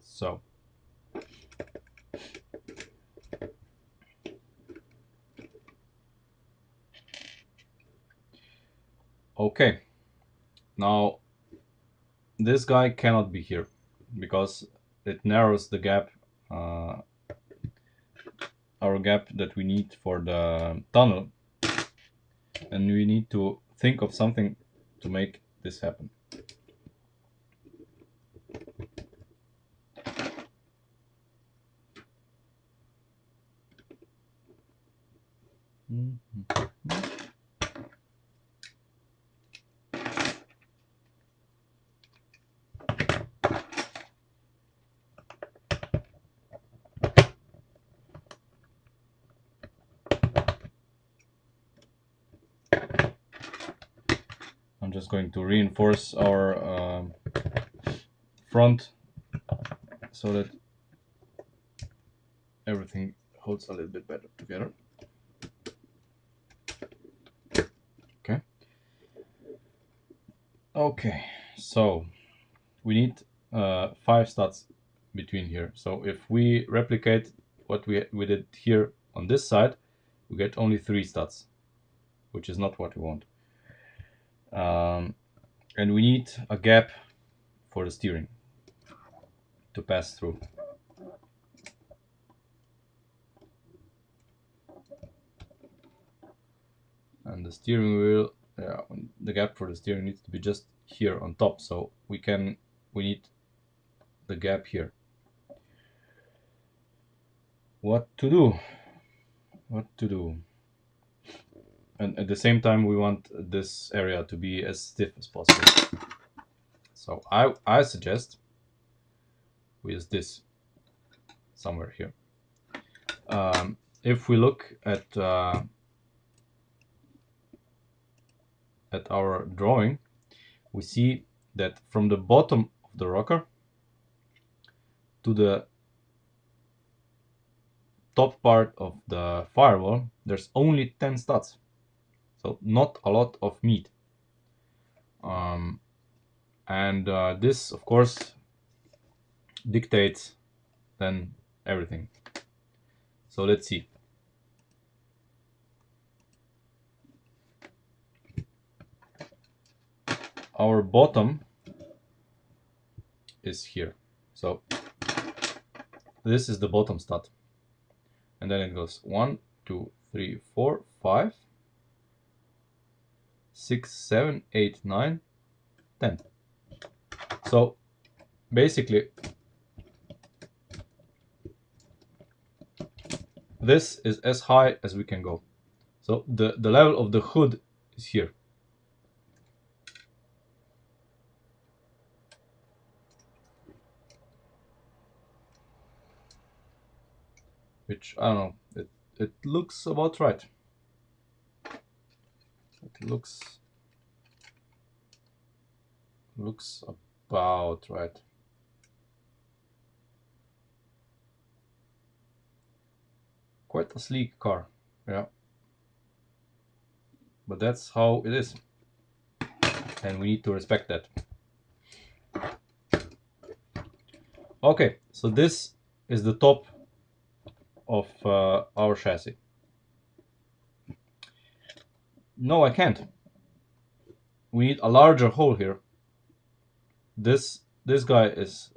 Speaker 1: So okay, now this guy cannot be here because it narrows the gap, our gap that we need for the tunnel, and we need to think of something to make this happen. I'm just going to reinforce our front so that everything holds a little bit better together. Okay. Okay, so we need 5 studs between here. So if we replicate what we did here on this side, we get only 3 studs, which is not what we want. And we need a gap for the steering to pass through. the steering wheel, yeah, the gap for the steering needs to be just here on top. So we need the gap here. What to do? What to do? And at the same time, we want this area to be as stiff as possible. So I suggest we use this somewhere here. If we look at our drawing, we see that from the bottom of the rocker to the top part of the firewall, there's only 10 studs. So not a lot of meat. And this, of course, dictates then everything. So let's see. Our bottom is here. So this is the bottom stud. And then it goes 1, 2, 3, 4, 5, 6, 7, 8, 9, 10. So basically, this is as high as we can go. So the level of the hood is here. Which, I don't know, it looks about right. It looks about right. Quite a sleek car, yeah. But that's how it is. And we need to respect that. Okay, so this is the top of our chassis. No, I can't. We need a larger hole here. This guy is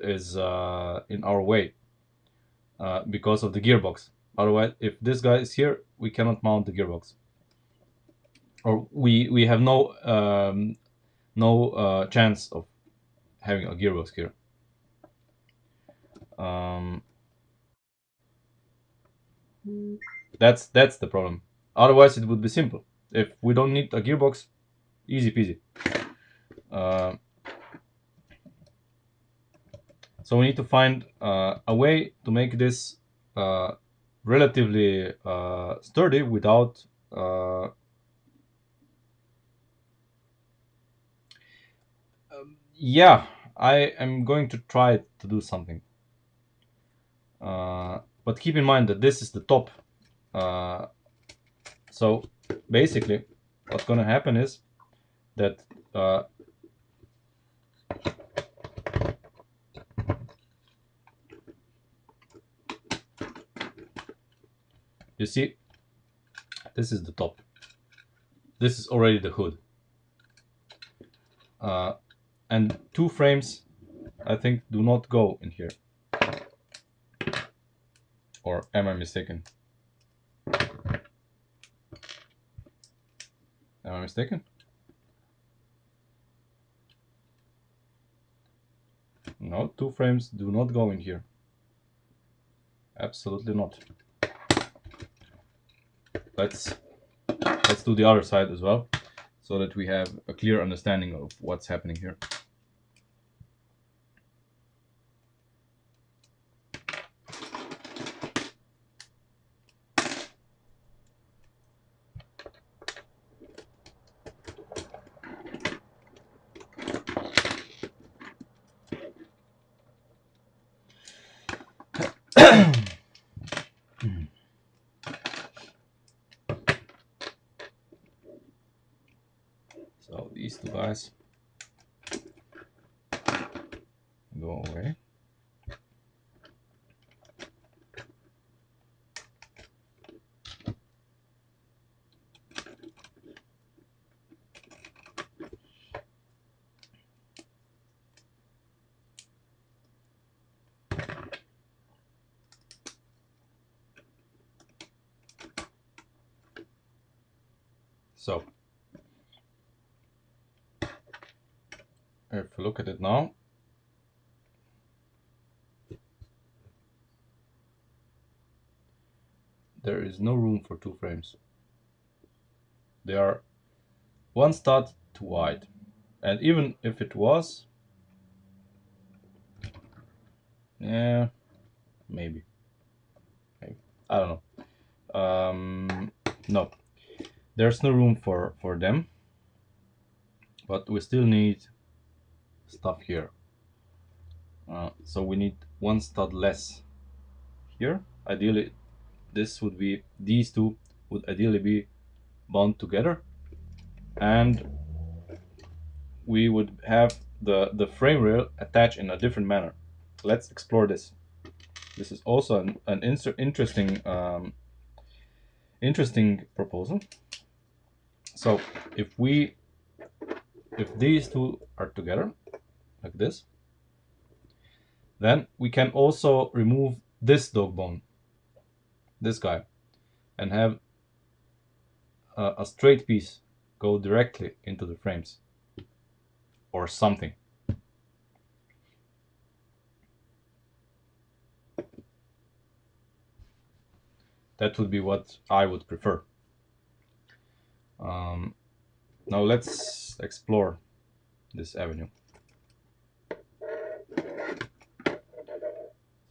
Speaker 1: in our way because of the gearbox. Otherwise, if this guy is here, we cannot mount the gearbox, or we have no chance of having a gearbox here. That's the problem. Otherwise, it would be simple. If we don't need a gearbox, easy peasy. So we need to find a way to make this relatively sturdy without yeah, I am going to try to do something. But keep in mind that this is the top. So basically, what's going to happen is that you see, this is the top. This is already the hood. And 2 frames, I think, do not go in here. Or am I mistaken? Am I mistaken? No, 2 frames do not go in here. Absolutely not. Let's do the other side as well, so that we have a clear understanding of what's happening here. So these 2 guys go away. So if we look at it now, there is no room for 2 frames. They are 1 stud too wide. And even if it was, yeah, maybe. I don't know. No, there's no room for them, but we still need stuff here. So we need 1 stud less here. Ideally, these two would ideally be bound together, and we would have the frame rail attached in a different manner. Let's explore this. This is also an interesting proposal. So if these two are together like this, then we can also remove this dog bone, this guy, and have a straight piece go directly into the frames or something. That would be what I would prefer. Now let's explore this avenue.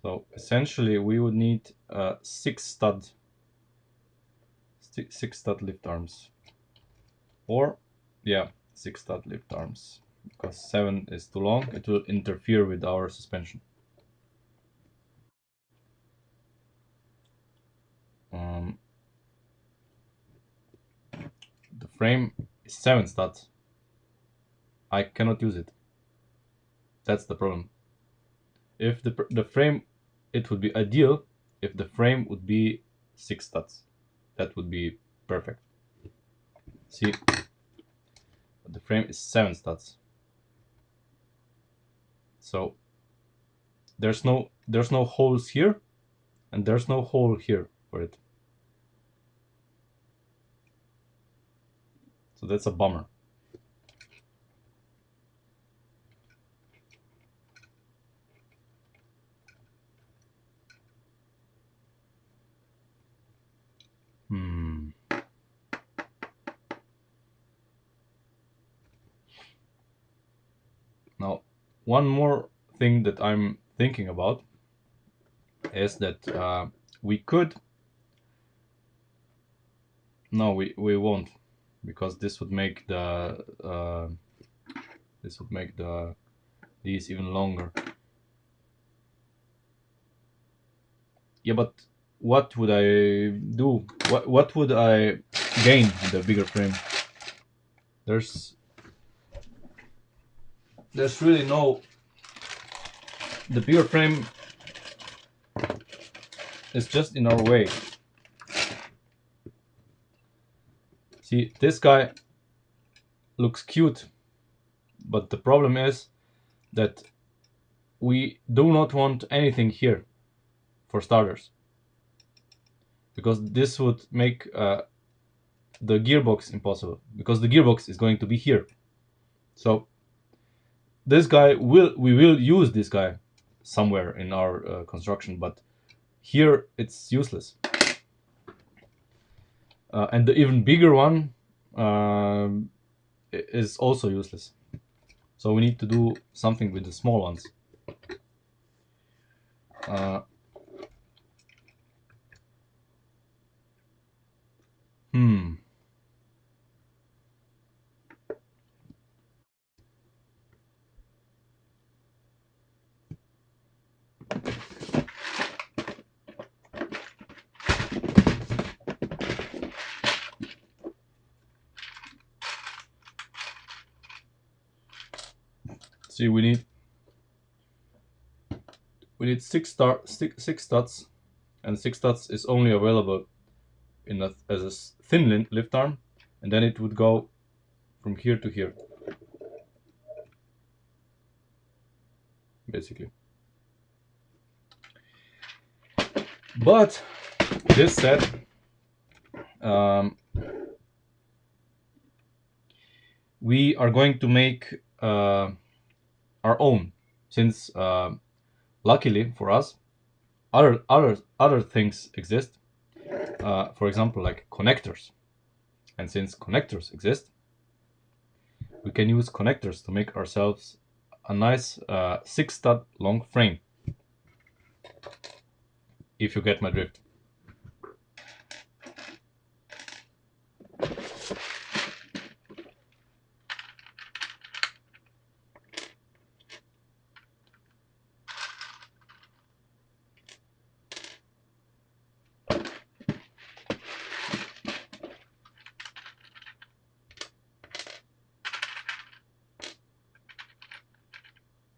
Speaker 1: So essentially we would need 6 stud lift arms, or yeah, 6 stud lift arms, because 7 is too long. It will interfere with our suspension. The frame is 7 studs. I cannot use it. That's the problem. If the frame, it would be ideal if the frame would be 6 studs. That would be perfect. See, the frame is 7 studs. So there's no holes here, and there's no hole here for it. So that's a bummer. Now, one more thing that I'm thinking about is that we could. No, we won't, because this would make these even longer. Yeah, but what would I do? What would I gain with the bigger frame? There's really no. The bigger frame is just in our way. See, this guy looks cute, but the problem is that we do not want anything here, for starters, because this would make the gearbox impossible, because the gearbox is going to be here. So this guy we will use this guy somewhere in our construction, but here it's useless. And the even bigger one is also useless. So we need to do something with the small ones. See, we need 6 studs, and 6 studs is only available as a thin lift arm, and then it would go from here to here, basically. But this said, we are going to make our own, since luckily for us, other things exist. For example, like connectors, and since connectors exist, we can use connectors to make ourselves a nice 6 stud long frame. If you get my drift.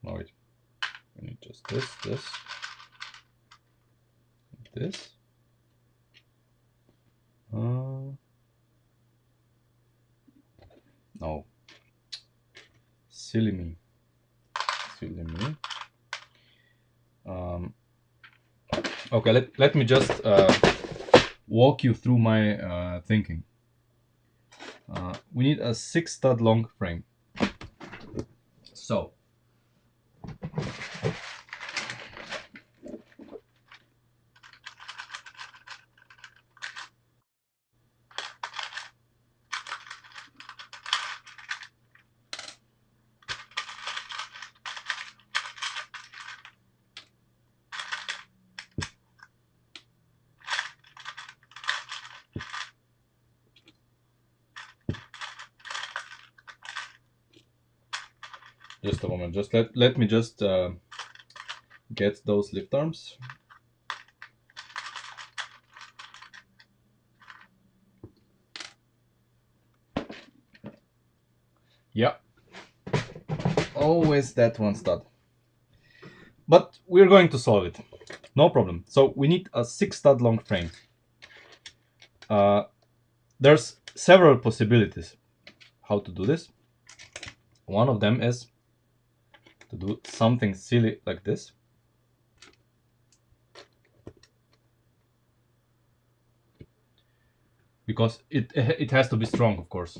Speaker 1: No, wait. We need just this, this. No. Silly me. Silly me. Okay, let me just walk you through my thinking. We need a 6 stud long frame. So, just a moment. Just let me just get those lift arms. Yeah. Always that one stud. But we're going to solve it. No problem. So we need a 6 stud long frame. There's several possibilities how to do this. One of them is to do something silly like this. Because it has to be strong, of course.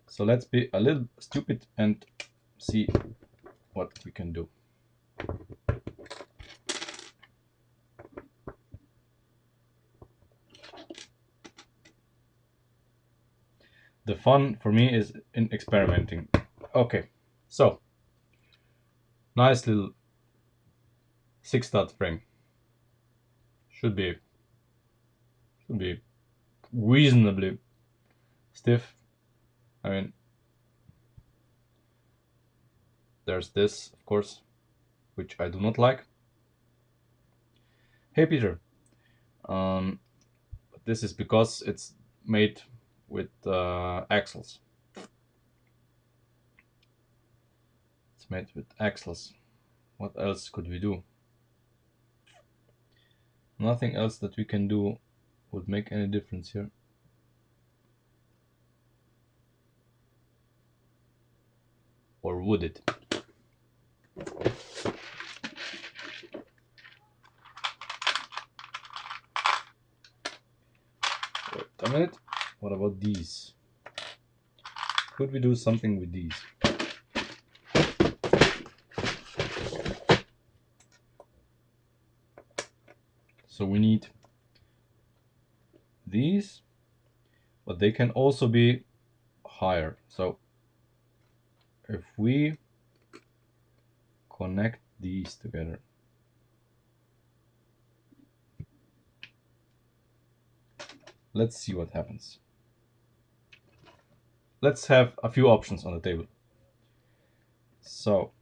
Speaker 1: So let's be a little stupid and see what we can do. The fun for me is in experimenting. Okay, so nice little 6 stud frame. Should be reasonably stiff. I mean, there's this, of course, which I do not like. Hey Peter, this is because it's made with axles. It's made with axles. What else could we do? Nothing else that we can do would make any difference here. Or would it? Wait a minute. What about these? Could we do something with these? So we need these, but they can also be higher. So if we connect these together, let's see what happens. Let's have a few options on the table. So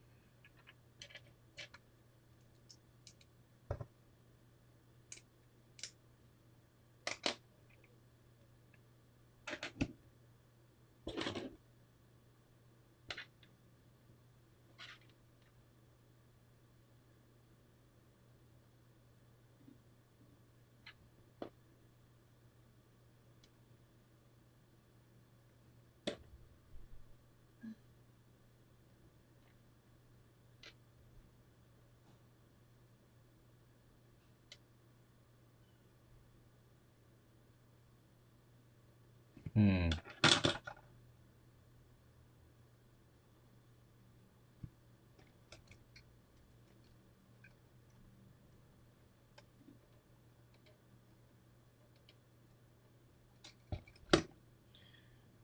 Speaker 1: Hmm.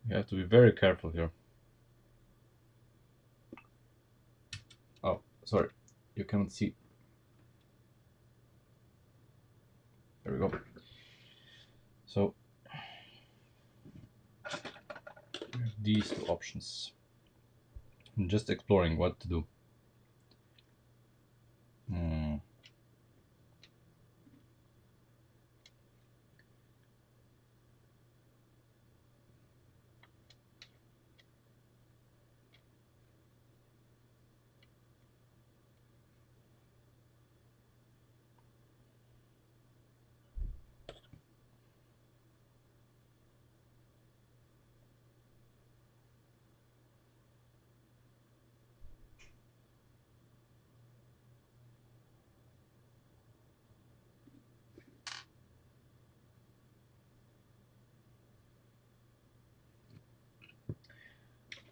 Speaker 1: You have to be very careful here. Oh, sorry, you cannot see. There we go. So these two options. I'm just exploring what to do. Hmm.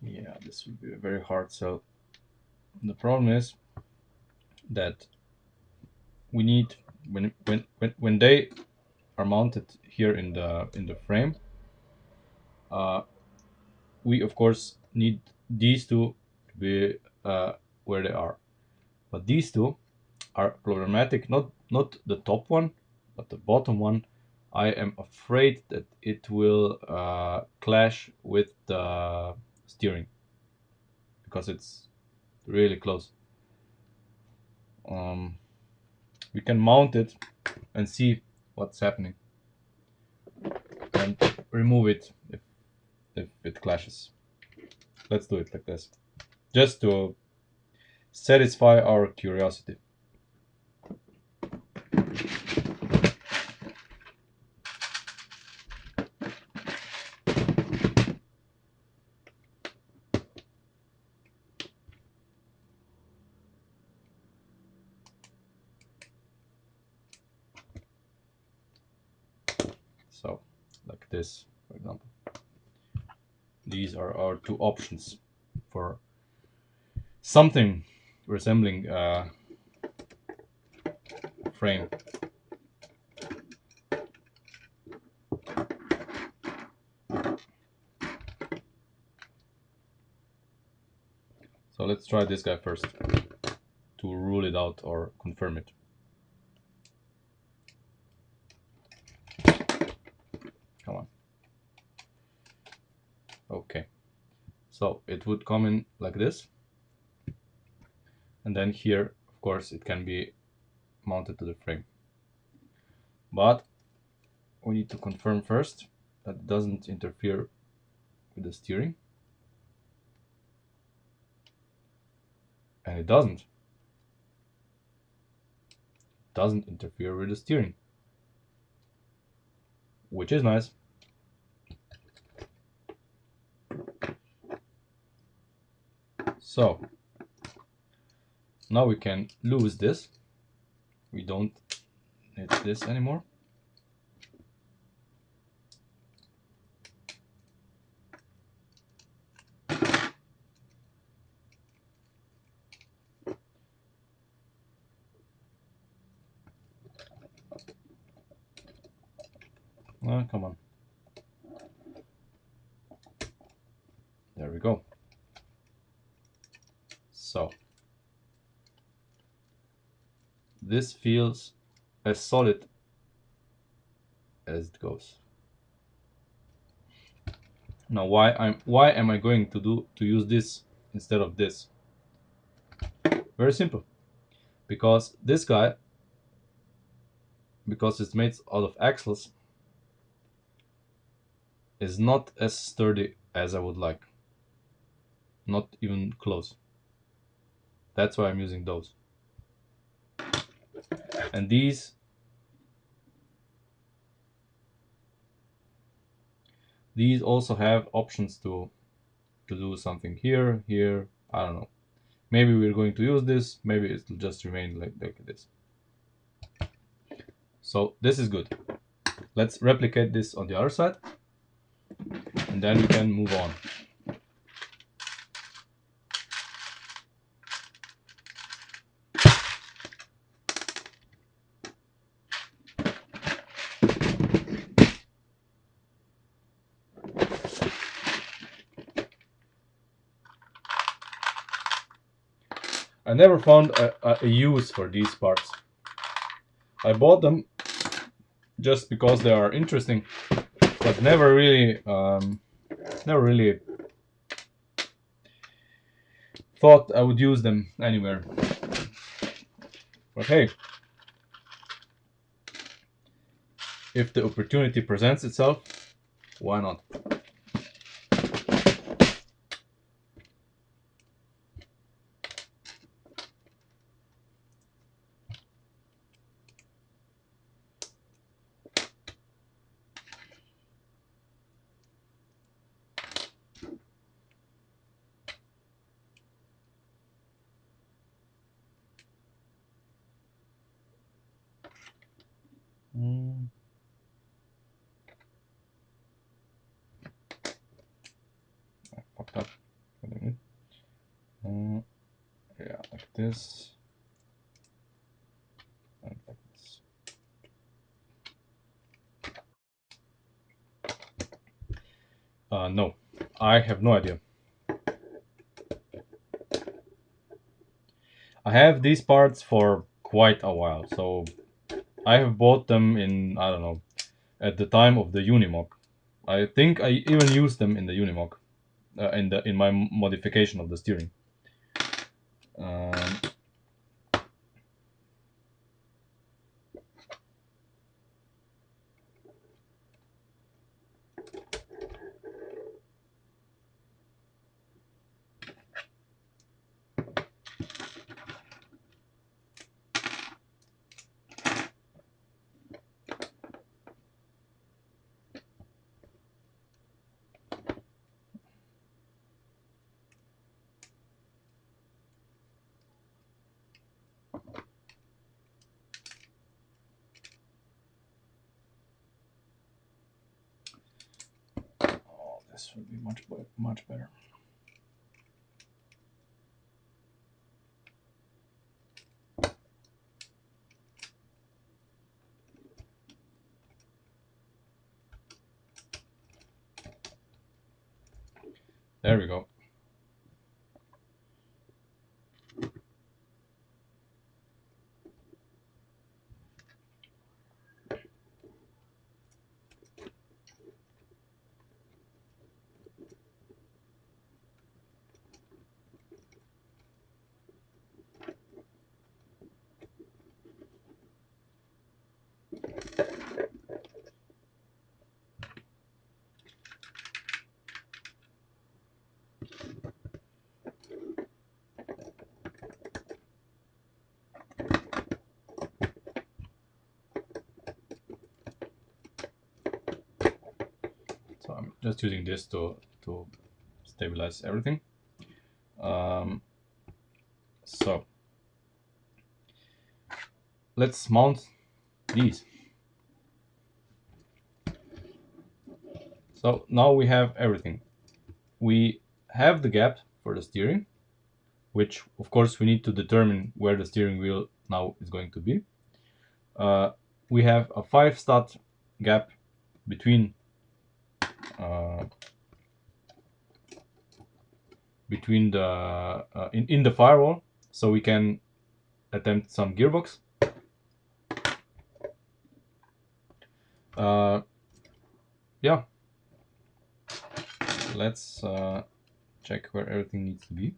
Speaker 1: Yeah, this would be a very hard sell. The problem is that we need when they are mounted here in the frame, uh, we of course need these two to be where they are. But these two are problematic. Not the top one, but the bottom one. I am afraid that it will clash with the steering because it's really close. Um, we can mount it and see what's happening and remove it if it clashes. Let's do it like this, just to satisfy our curiosity. So, like this, for example. These are our two options for something resembling a frame. So let's try this guy first to rule it out or confirm it. Come on. Okay. So it would come in like this. And then here, of course, it can be mounted to the frame. But we need to confirm first that it doesn't interfere with the steering. And it doesn't interfere with the steering, which is nice. So now we can lose this. We don't need this anymore. Come on. There we go. So this feels as solid as it goes. Now why am I going to use this instead of this? Very simple. Because this guy, because it's made out of axles, is not as sturdy as I would like. Not even close. That's why I'm using those. And these also have options to do something here, here. I don't know. Maybe we're going to use this. Maybe it'll just remain like this. So this is good. Let's replicate this on the other side. and then we can move on. I never found a use for these parts. I bought them just because they are interesting, but never really thought I would use them anywhere. But hey, if the opportunity presents itself, why not? I fucked up. Yeah, like this. And like this. No, I have no idea. I have these parts for quite a while, so I have bought them in, I don't know, at the time of the Unimog. I think I even used them in the Unimog, in my modification of the steering. Um, oh, this would be much better. There we go. So I'm just using this to stabilize everything. So let's mount these. So now we have everything. We have the gap for the steering, which of course we need to determine where the steering wheel now is going to be. We have a 5 stat gap between the in the firewall, so we can attempt some gearbox. Yeah, let's check where everything needs to be.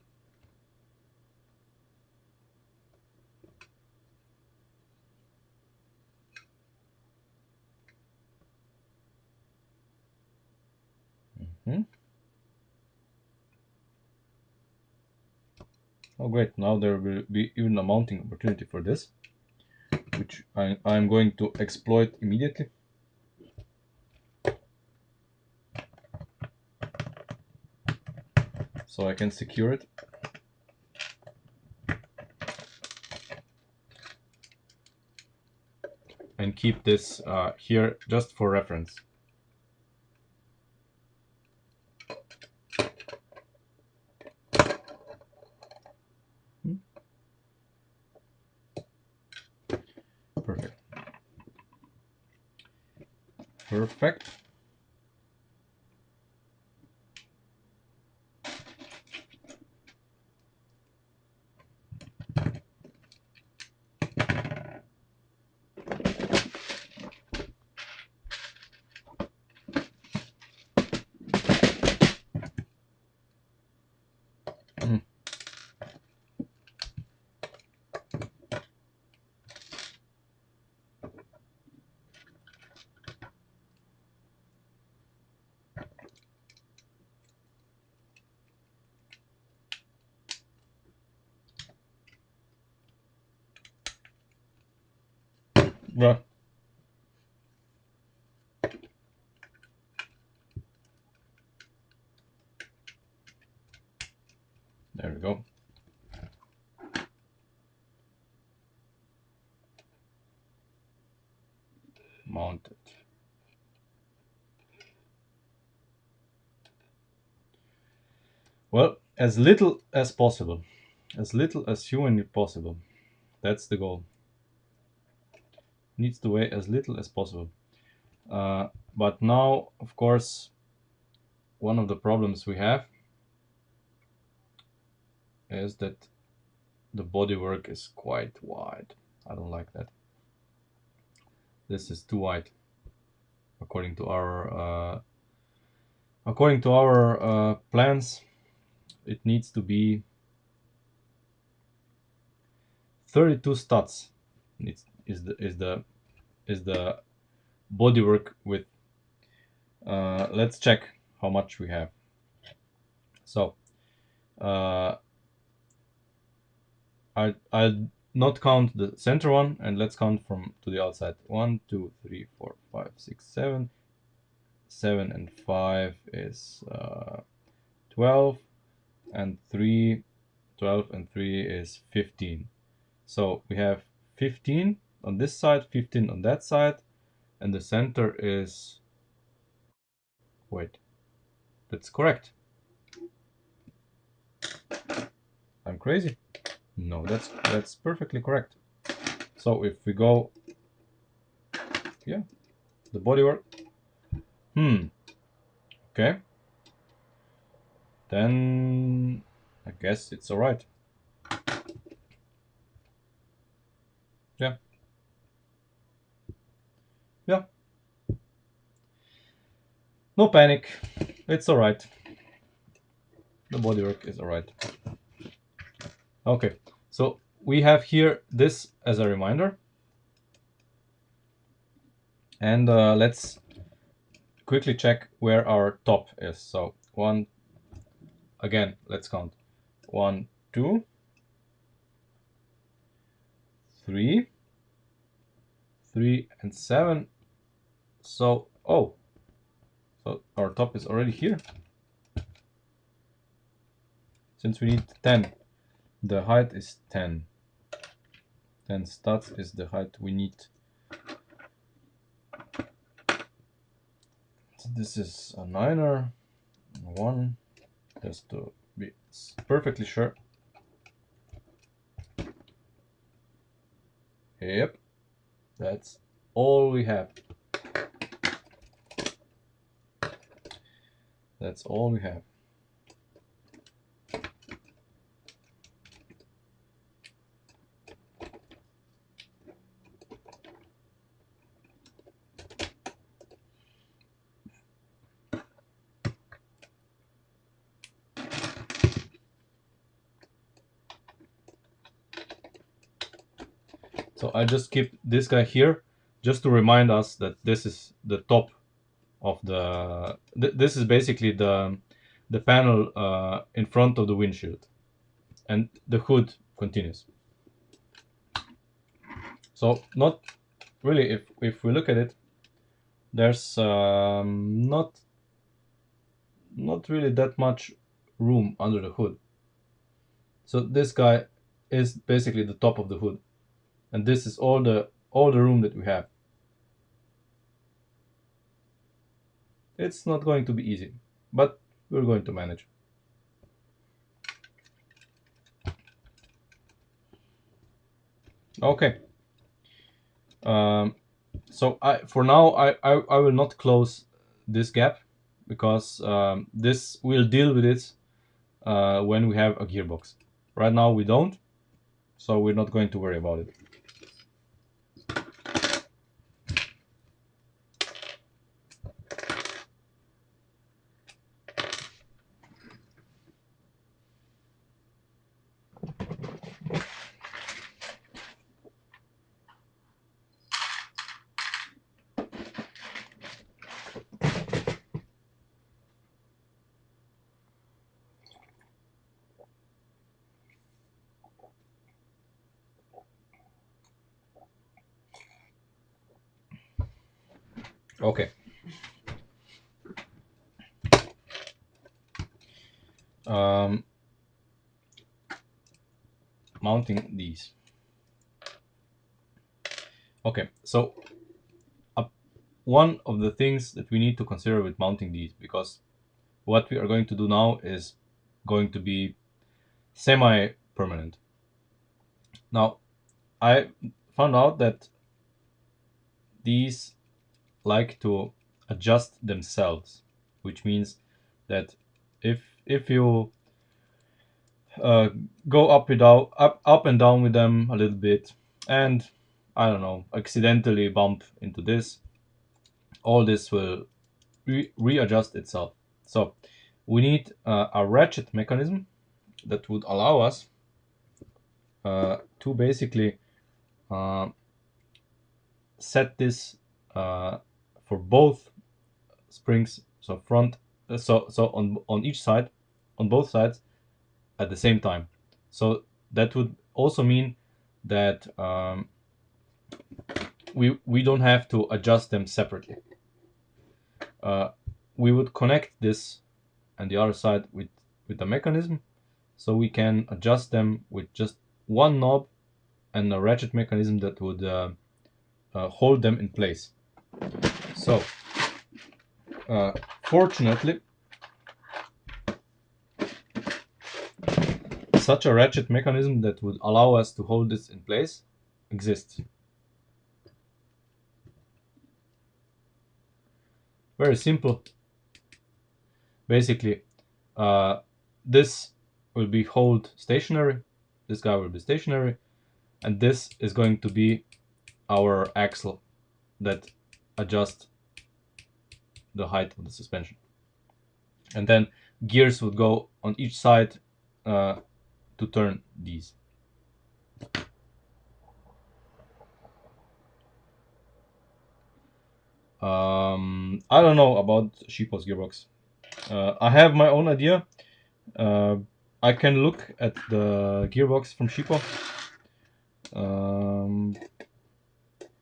Speaker 1: Oh great, now there will be even a mounting opportunity for this, which I'm going to exploit immediately. So I can secure it. And keep this here just for reference. Perfect. Well, there we go. Mounted. Well, as little as possible. As little as humanly possible. That's the goal. Needs to weigh as little as possible. But now, of course, one of the problems we have is that the bodywork is quite wide. I don't like that. This is too wide, according to our plans. It needs to be 32 studs. Is the bodywork width. Let's check how much we have. So I'll not count the center one, and let's count from to the outside. 1, 2, 3, 4, 5, 6, 7. 7 and 5 is 12, and 12 and 3 is 15. So we have 15 on this side, 15 on that side, and the center is, wait, that's correct. I'm crazy. No, that's perfectly correct. So if we go, yeah, the bodywork. Okay. Then I guess it's all right. Yeah. Yeah. No panic. It's all right. The bodywork is all right. Okay. So we have here this as a reminder. And let's quickly check where our top is. So again, let's count. 1, 2, 3, 3, and 7. So, so our top is already here. Since we need 10, the height is 10. 10 studs is the height we need. So this is a 9er, 1, just to be perfectly sure. Yep, that's all we have. That's all we have. So I just keep this guy here just to remind us that this is the top of this is basically the panel in front of the windshield, and the hood continues. So not really, if we look at it, there's not really that much room under the hood. So this guy is basically the top of the hood, and this is all the room that we have. It's not going to be easy, but we're going to manage. Okay. So for now I will not close this gap, because this will deal with it when we have a gearbox. Right now we don't, so we're not going to worry about it. Okay. Um, Mounting these. Okay, so one of the things that we need to consider with mounting these, because what we are going to do now is going to be semi-permanent. Now, I found out that these like to adjust themselves, which means that if you uh, go up and down with them a little bit, and I don't know, accidentally bump into this, all this will readjust itself. So we need a ratchet mechanism that would allow us to basically uh, set this for both springs, so front, so on each side, on both sides at the same time. So that would also mean that we don't have to adjust them separately. We would connect this and the other side with the mechanism, so we can adjust them with just one knob and a ratchet mechanism that would hold them in place. So fortunately, such a ratchet mechanism that would allow us to hold this in place exists. Very simple. Basically, this will be hold stationary, this guy will be stationary, and this is going to be our axle that adjusts the height of the suspension. And then gears would go on each side to turn these. I don't know about Sheepo's gearbox. I have my own idea. I can look at the gearbox from Sheepo.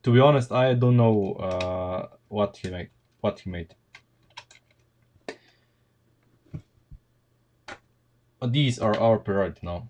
Speaker 1: To be honest, I don't know what he made. These are our priority now.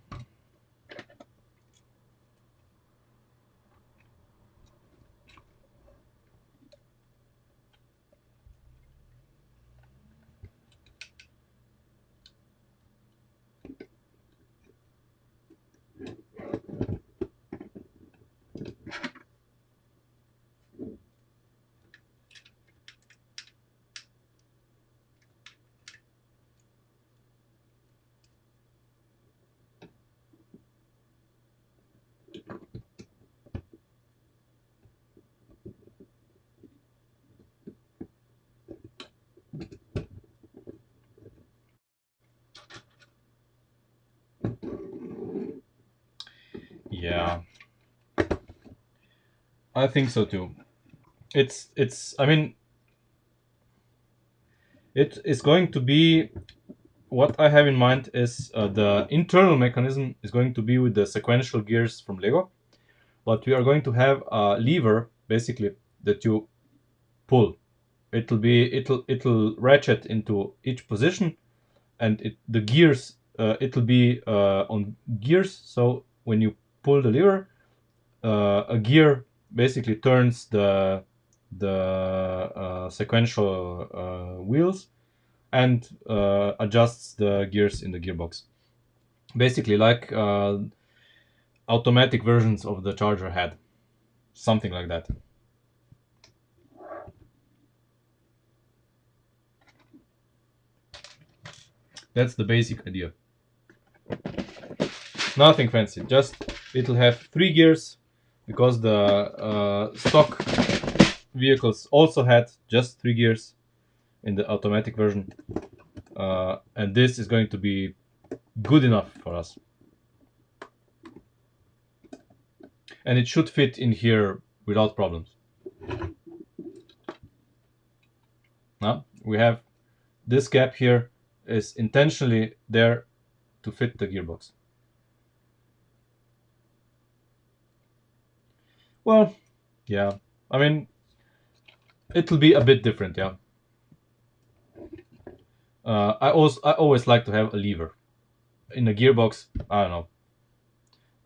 Speaker 1: Yeah, I think so too. It's. I mean, it is going to be. What I have in mind is the internal mechanism is going to be with the sequential gears from Lego, but we are going to have a lever basically that you pull. It'll ratchet into each position, and the gears it'll be on gears. So when you pull the lever, a gear basically turns the sequential wheels and adjusts the gears in the gearbox. Basically, like automatic versions of the Charger had, something like that. That's the basic idea. Nothing fancy. Just it'll have 3 gears because the stock vehicles also had just 3 gears in the automatic version, and this is going to be good enough for us, and it should fit in here without problems. Now we have this gap here is intentionally there to fit the gearbox. Well, yeah, I mean, it'll be a bit different, yeah. I always like to have a lever in a gearbox. I don't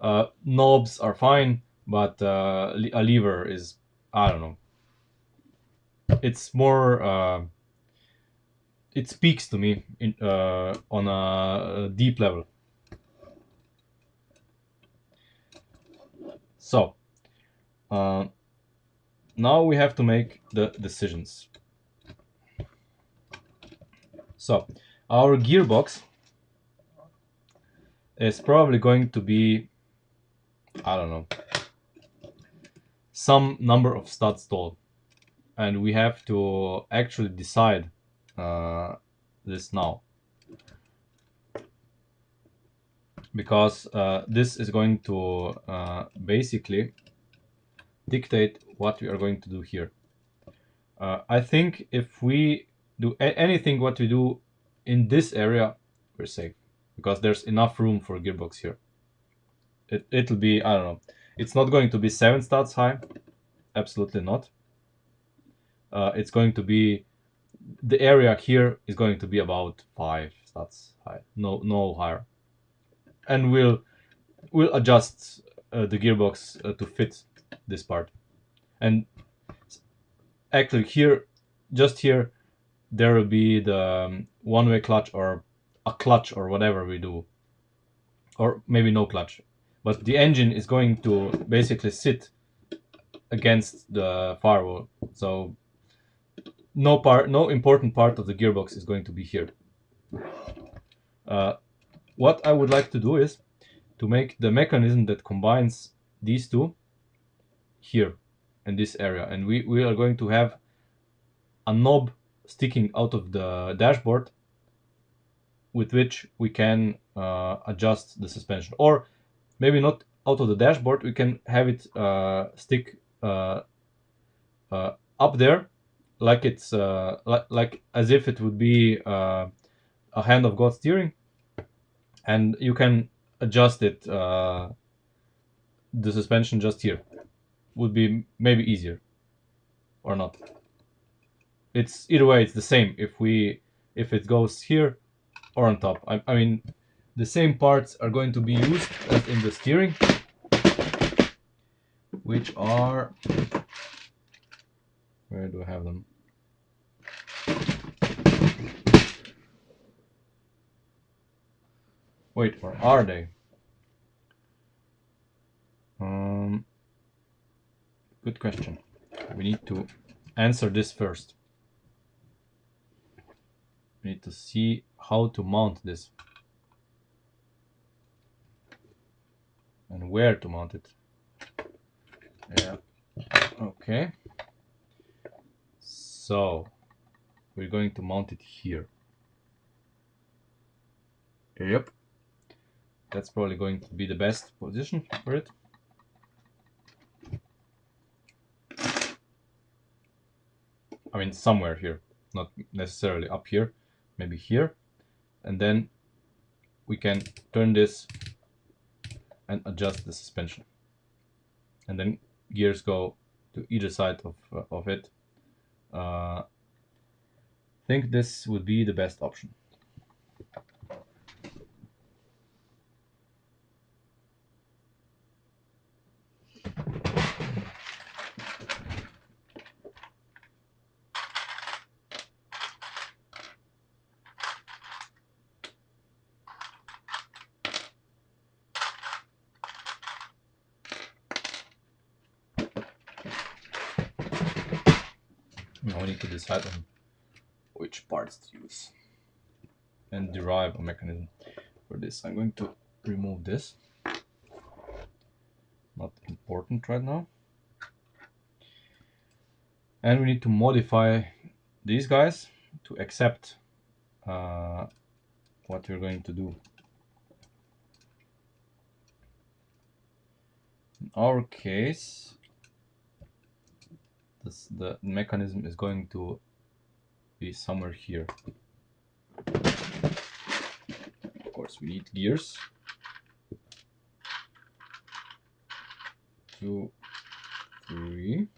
Speaker 1: know. Knobs are fine, but a lever is, I don't know. It's more. It speaks to me on a deep level. So now we have to make the decisions. So our gearbox is probably going to be, I don't know, some number of studs tall, and we have to actually decide this now, because this is going to basically dictate what we are going to do here. I think if we do anything what we do in this area, we're safe, because there's enough room for gearbox here. It'll be, I don't know, it's not going to be 7 studs high, absolutely not. It's going to be, the area here is going to be about 5 studs high, no higher, and we'll adjust the gearbox to fit this part. And actually here, just here, there will be the one-way clutch or a clutch or whatever we do, or maybe no clutch, but the engine is going to basically sit against the firewall, so no important part of the gearbox is going to be here. What I would like to do is to make the mechanism that combines these two here in this area, and we are going to have a knob sticking out of the dashboard with which we can adjust the suspension, or maybe not out of the dashboard, we can have it stick up there, like it's like as if it would be a hand of God steering, and you can adjust it, the suspension just here. Would be maybe easier, or not. It's either way, it's the same if it goes here or on top. I mean, the same parts are going to be used as in the steering, which are, where do I have them? Wait, where are they? Good question. We need to answer this first. We need to see how to mount this and where to mount it. Yeah. Okay. So we're going to mount it here. Yep. That's probably going to be the best position for it. I mean, somewhere here, not necessarily up here, maybe here. And then we can turn this and adjust the suspension. And then gears go to either side of it. I think this would be the best option. Now we need to decide on which parts to use. and derive a mechanism for this. I'm going to remove this. Not important right now. And we need to modify these guys to accept what we're going to do. In our case, the mechanism is going to be somewhere here. Of course, we need gears. 2, 3.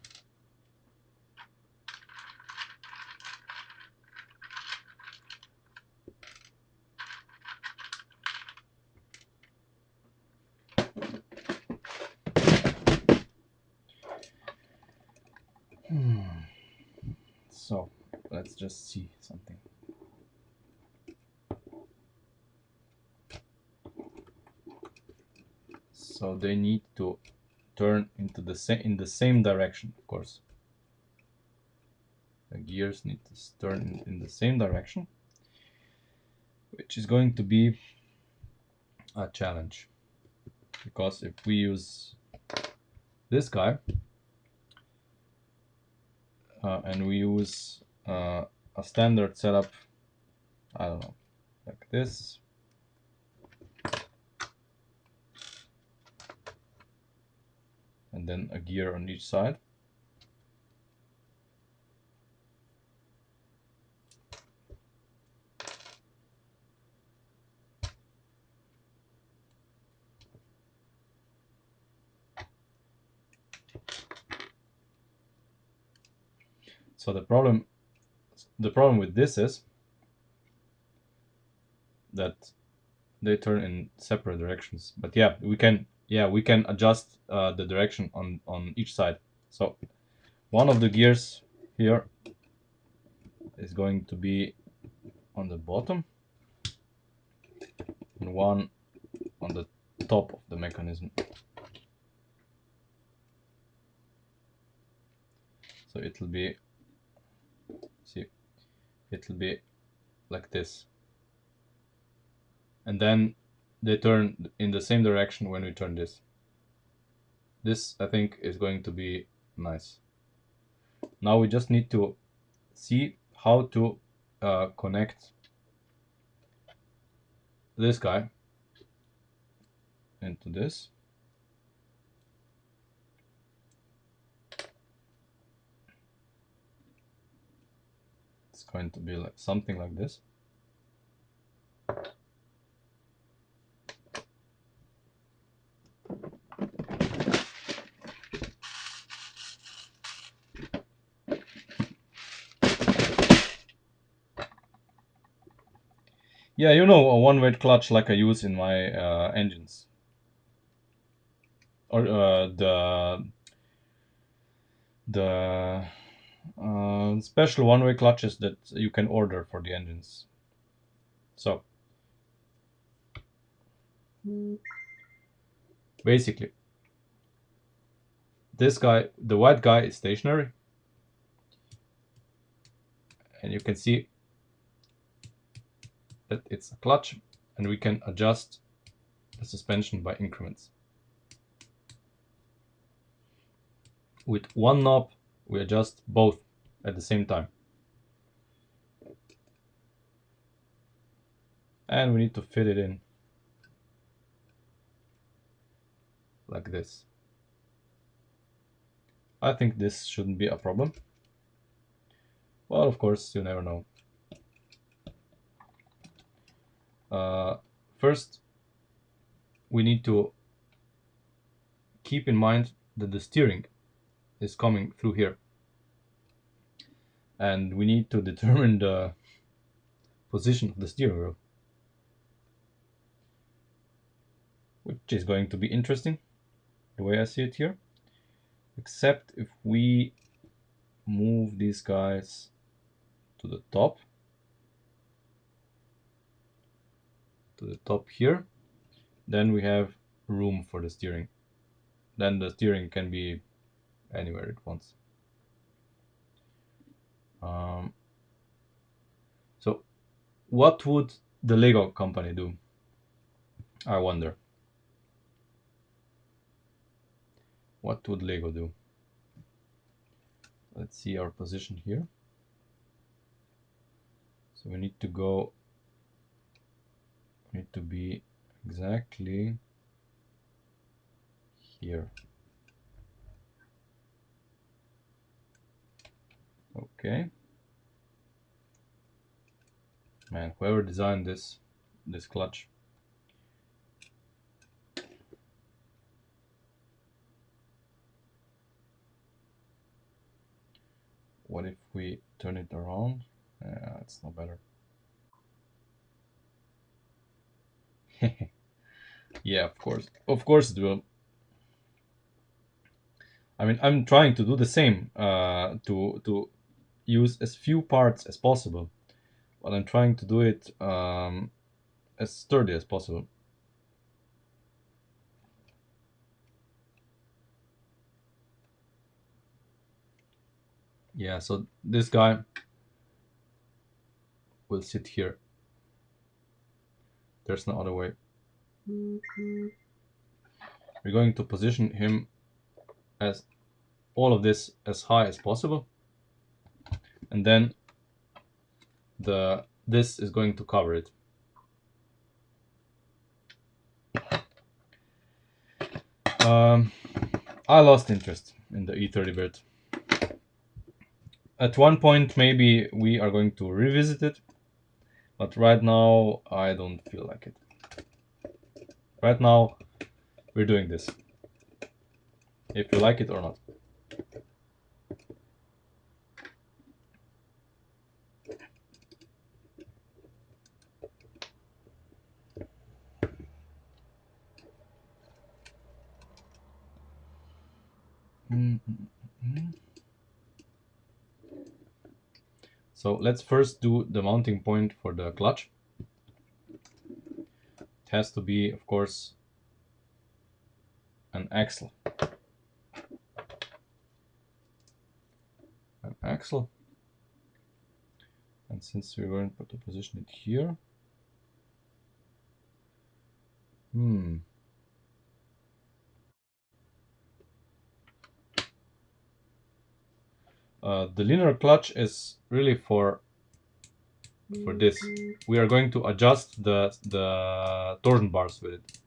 Speaker 1: So let's just see something. So they need to turn into in the same direction, of course. The gears need to turn in the same direction, which is going to be a challenge, because if we use this guy and we use a standard setup, I don't know, like this, and then a gear on each side, so the problem with this is that they turn in separate directions. But yeah, we can adjust the direction on each side. So one of the gears here is going to be on the bottom and one on the top of the mechanism. So it'll be, see, it'll be like this. And then they turn in the same direction when we turn this. This, I think, is going to be nice. Now we just need to see how to connect this guy into this. It's going to be like something like this. Yeah, you know, a one-weight clutch like I use in my engines, or the special one-way clutches that you can order for the engines. So basically, this guy, the white guy, is stationary, and you can see that it's a clutch, and we can adjust the suspension by increments. With one knob, we adjust both at the same time. And we need to fit it in like this. I think this shouldn't be a problem. Well, of course, you never know. First, we need to keep in mind that the steering is coming through here. And we need to determine the position of the steering wheel, which is going to be interesting, the way I see it here. Except if we move these guys to the top here, then we have room for the steering. Then the steering can be anywhere it wants. So what would the Lego company do? I wonder. What would Lego do? Let's see our position here. So we need to go, we need to be exactly here. Okay. Man, whoever designed this clutch. What if we turn it around? It's no better. Yeah, of course. Of course it will. I mean, I'm trying to do the same, to use as few parts as possible, but I'm trying to do it as sturdy as possible. Yeah, so this guy will sit here. There's no other way. We're going to position him as all of this as high as possible, and then this is going to cover it. I lost interest in the E30 bit. At one point, maybe we are going to revisit it, but right now, I don't feel like it. Right now, we're doing this. If you like it or not. So let's first do the mounting point for the clutch. It has to be, of course, an axle. An axle. And since we're going to position it here, the linear clutch is really for this. We are going to adjust the torsion bars with it.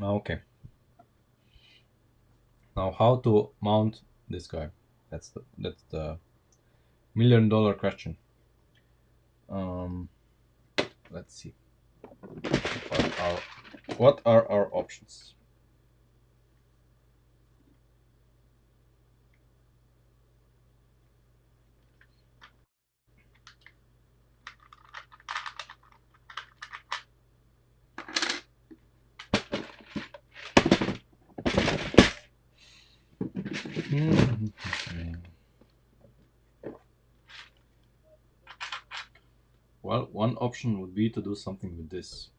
Speaker 1: Okay. Now, how to mount this guy? That's the $1,000,000 question. Let's see. What are our options? Well, one option would be to do something with this.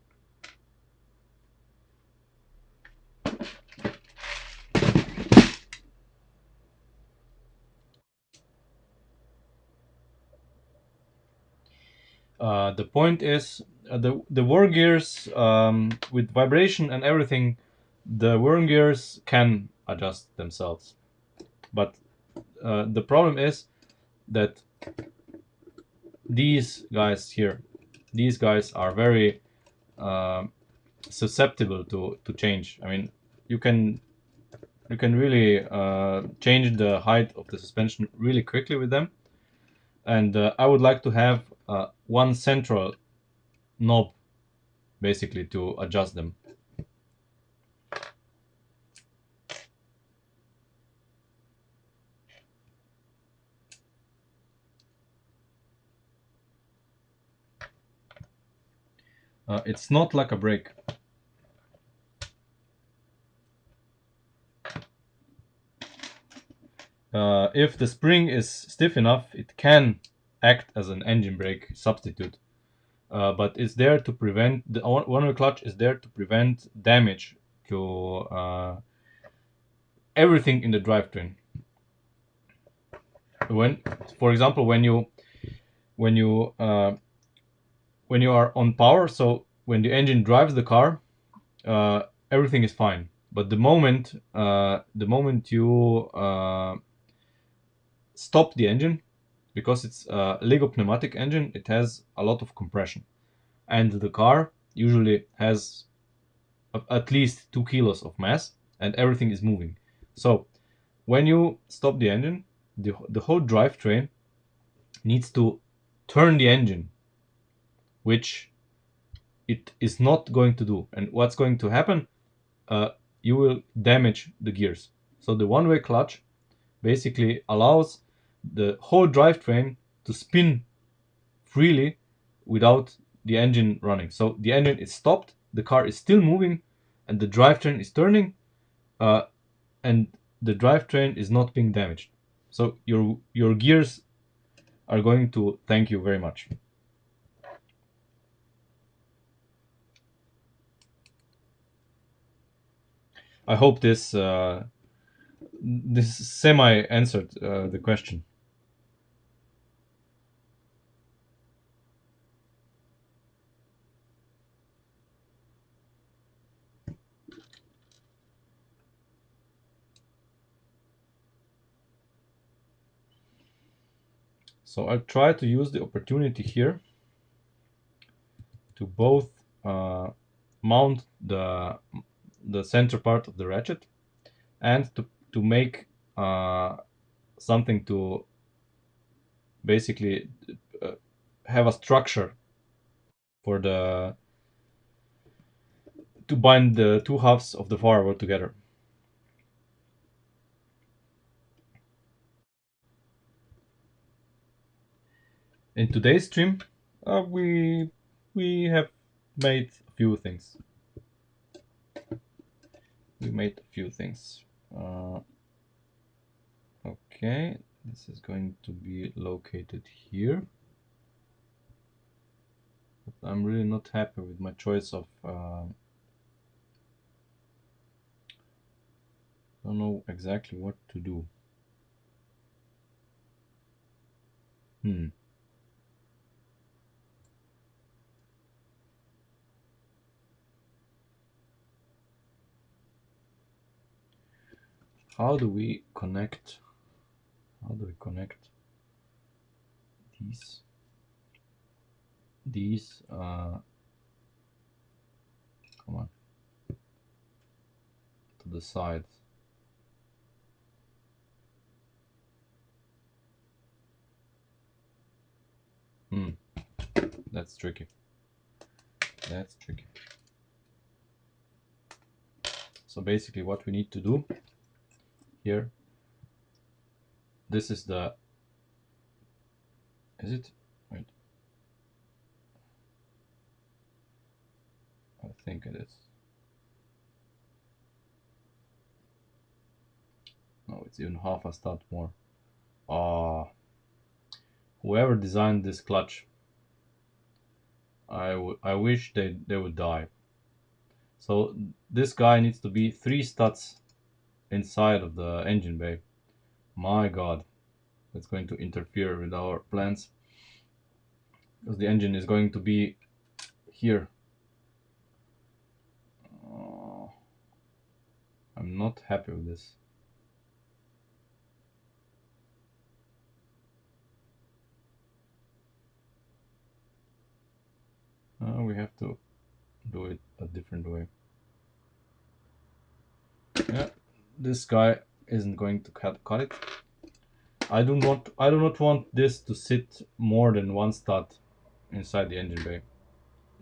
Speaker 1: The point is, the worm gears, with vibration and everything, the worm gears can adjust themselves. But the problem is that these guys here, these guys are very susceptible to change. I mean, you can really change the height of the suspension really quickly with them. And I would like to have one central knob, basically, to adjust them. It's not like a brake. if the spring is stiff enough, it can act as an engine brake substitute. But it's there to prevent, the one-way clutch is there to prevent damage to everything in the drivetrain. When, for example, when you are on power, so when the engine drives the car, everything is fine. But the moment you stop the engine, because it's a Lego pneumatic engine, it has a lot of compression, and the car usually has at least 2 kilos of mass, and everything is moving. So when you stop the engine, the whole drivetrain needs to turn the engine, which it is not going to do. And what's going to happen? You will damage the gears. So the one-way clutch basically allows the whole drivetrain to spin freely without the engine running. So the engine is stopped, the car is still moving, and the drivetrain is turning, and the drivetrain is not being damaged. So your gears are going to thank you very much. I hope this semi answered the question. So I'll try to use the opportunity here to both mount the center part of the ratchet and to make something to basically have a structure for the to bind the two halves of the firewall together. In today's stream, we have made a few things. Okay, this is going to be located here. But I'm really not happy with my choice of don't know exactly what to do. How do we connect these come on, to the sides? That's tricky. So basically what we need to do here, this is the, is it? Wait. I think it is. No, it's even half a stud more. Whoever designed this clutch, I wish they would die. So this guy needs to be 3 studs inside of the engine bay. My god, that's going to interfere with our plans, because the engine is going to be here. I'm not happy with this. We have to do it a different way. Yeah, this guy isn't going to cut it. I do not want this to sit more than 1 stud inside the engine bay.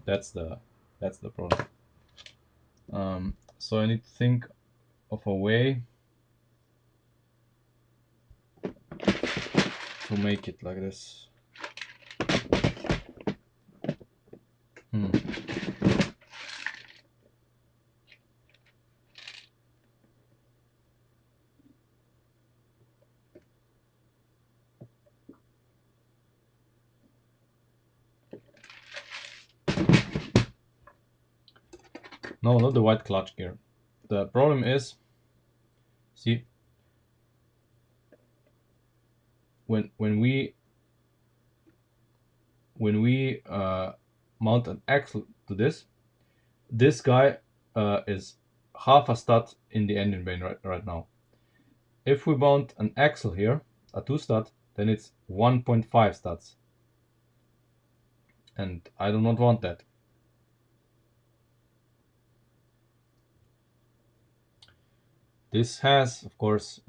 Speaker 1: That's the problem. So I need to think of a way to make it like this. No, not the white clutch gear. The problem is, see, when we mount an axle to this guy is half a stud in the engine bay right now. If we mount an axle here, a 2 stud, then it's 1.5 studs. And I do not want that. This has, of course,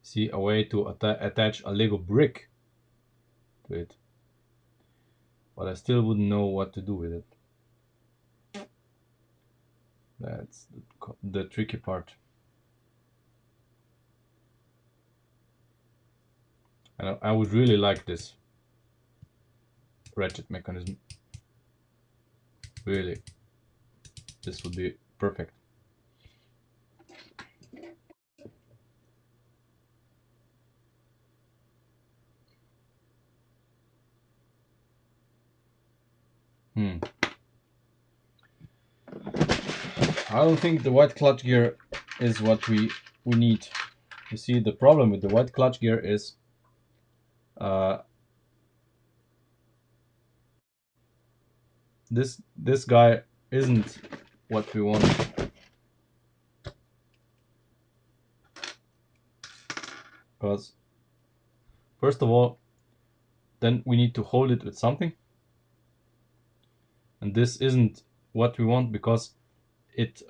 Speaker 1: see, a way to attach a Lego brick to it. But I still wouldn't know what to do with it. That's the tricky part. And I would really like this ratchet mechanism. Really, this would be perfect. I don't think the white clutch gear is what we need. You see, the problem with the white clutch gear is this guy isn't what we want. Because first of all, then we need to hold it with something, and this isn't what we want because it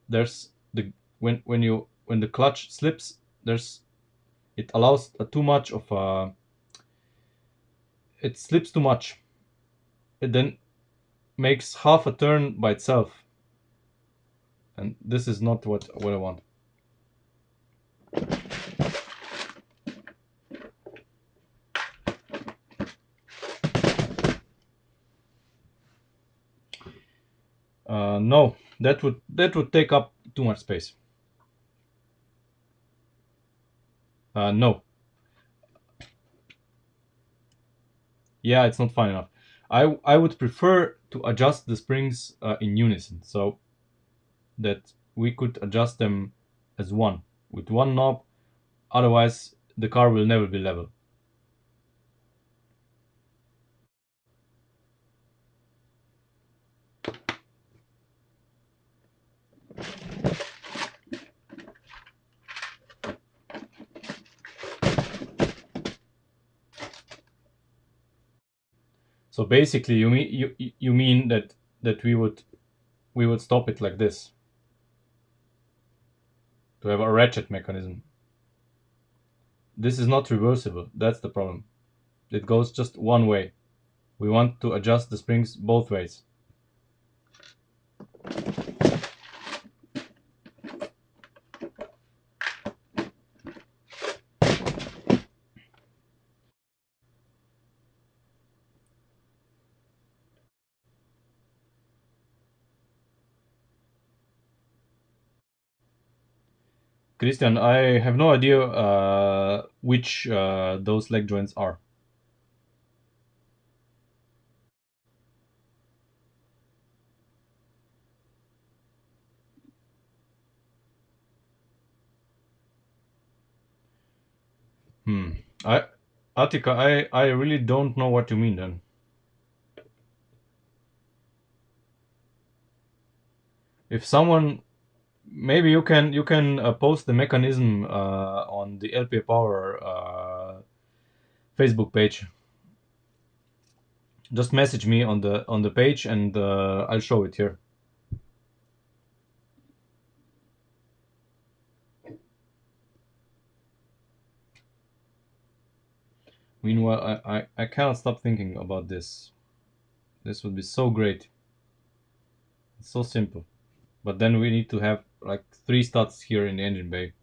Speaker 1: there's the when the clutch slips, it allows too much of it slips too much. It then makes half a turn by itself, and this is not what I want. No, that would take up too much space. No. Yeah, it's not fine enough. I would prefer to adjust the springs in unison, so that we could adjust them as one with one knob. Otherwise, the car will never be level. So basically, you mean that we would stop it like this to have a ratchet mechanism. This is not reversible. That's the problem. It goes just one way. We want to adjust the springs both ways. Christian, I have no idea which those leg joints are. I, Attica, I really don't know what you mean then. If someone, maybe you can post the mechanism on the LPA Power Facebook page. Just message me on the page and I'll show it here. Meanwhile, I cannot stop thinking about this. This would be so great. It's so simple. But then we need to have like 3 studs here in the engine bay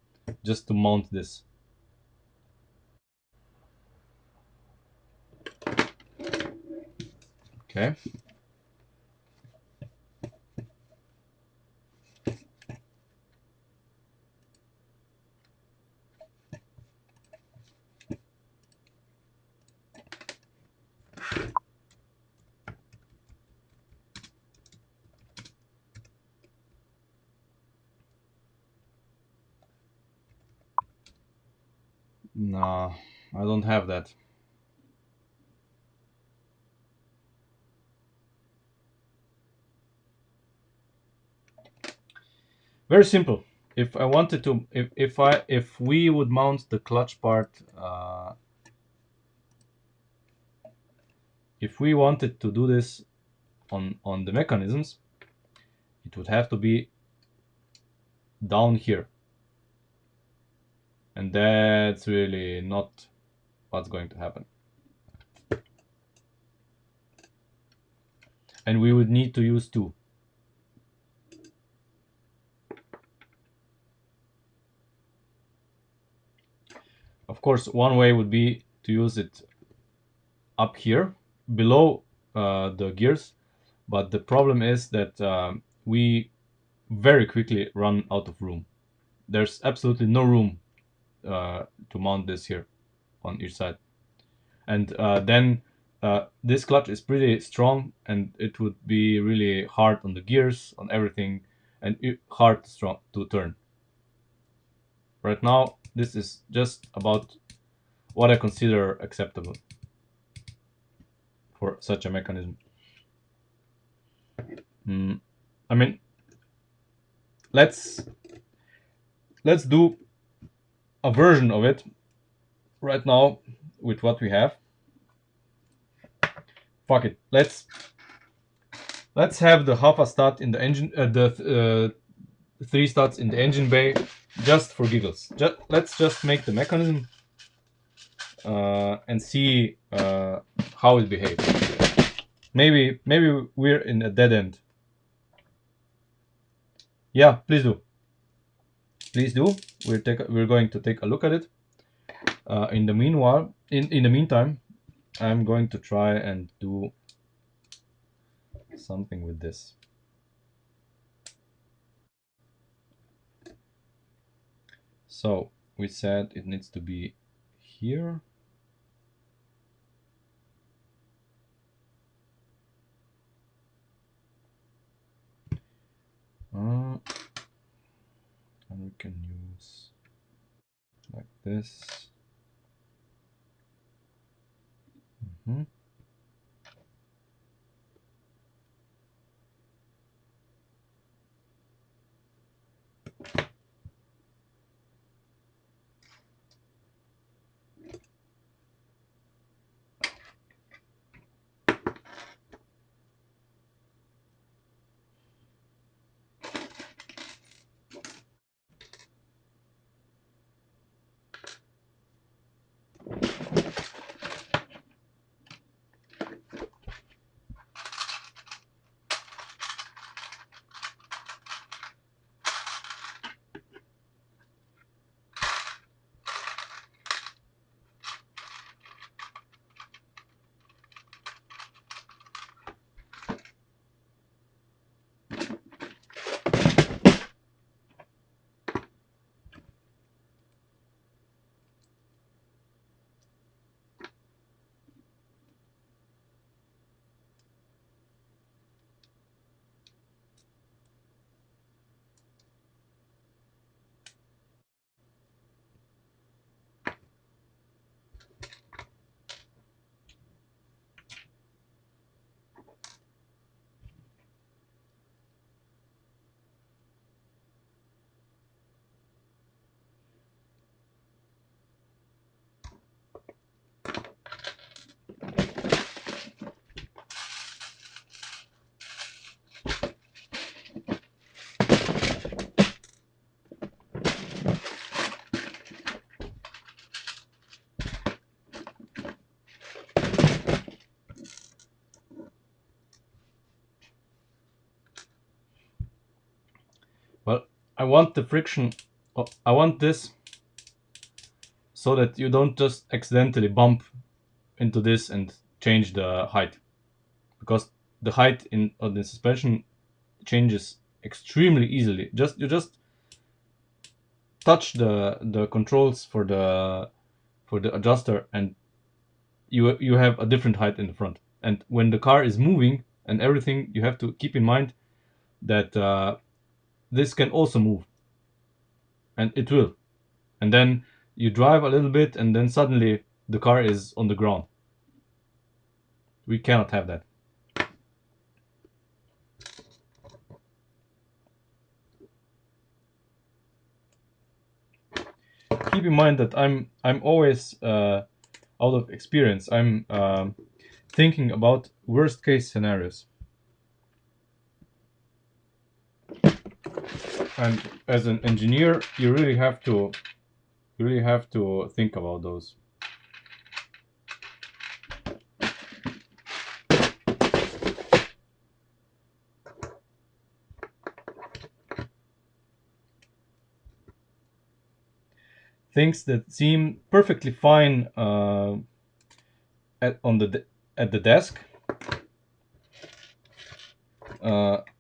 Speaker 1: just to mount this. Okay. No, I don't have that. Very simple. If I wanted to, if we would mount the clutch part, if we wanted to do this on the mechanisms, it would have to be down here, and that's really not what's going to happen. And we would need to use two. Of course, one way would be to use it up here below the gears, but the problem is that we very quickly run out of room. There's absolutely no room to mount this here on each side, and then this clutch is pretty strong, and it would be really hard on the gears, on everything, and hard to turn. Right now, this is just about what I consider acceptable for such a mechanism. I mean, let's do a version of it right now with what we have. Fuck it. Let's have the half a stud in the engine, the 3 studs in the engine bay, just for giggles. Let's just make the mechanism and see how it behaves. Maybe we're in a dead end. Yeah, please do. Please do. We're going to take a look at it. In the meanwhile, in the meantime, I'm going to try and do something with this. So we said it needs to be here. And we can use like this. Well, I want the friction. I want this so that you don't just accidentally bump into this and change the height, because the height of the suspension changes extremely easily. You just touch the controls for the adjuster, and you have a different height in the front. And when the car is moving and everything, you have to keep in mind that this can also move, and it will. And then you drive a little bit and then suddenly the car is on the ground. We cannot have that. Keep in mind that I'm always out of experience. I'm thinking about worst case scenarios. And as an engineer, you really have to think about those. Things that seem perfectly fine at the desk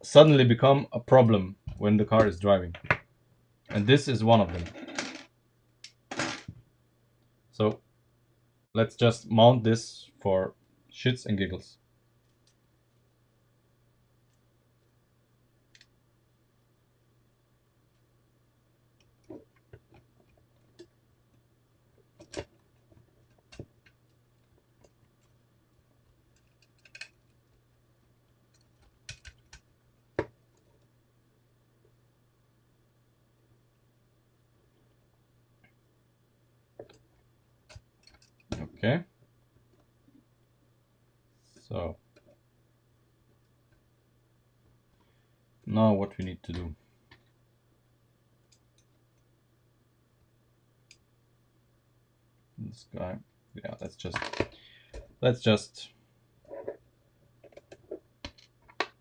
Speaker 1: suddenly become a problem when the car is driving, and this is one of them. So let's just mount this for shits and giggles. Okay. So now what we need to do. This guy, yeah, let's just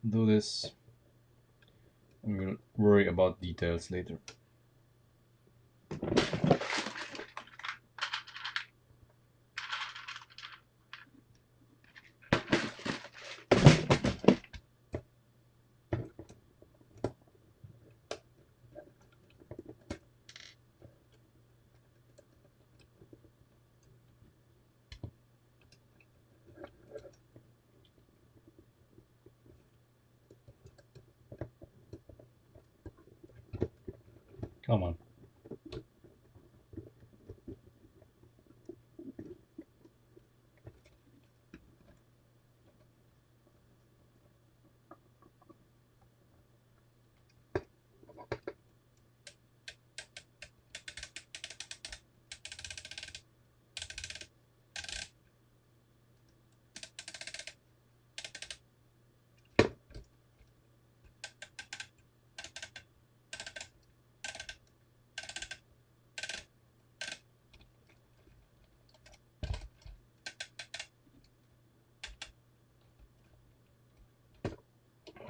Speaker 1: do this, and we'll worry about details later. Come on.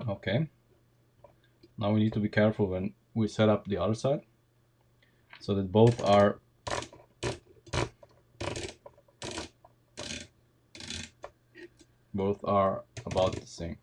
Speaker 1: Okay. Now we need to be careful when we set up the other side, so that both are about the same.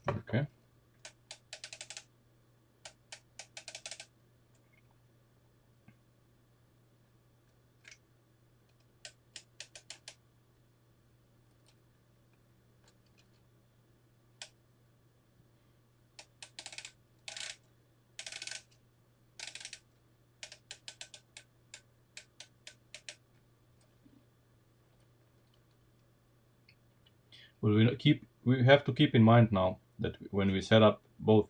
Speaker 1: Okay. Well, we have to keep in mind now that when we set up both,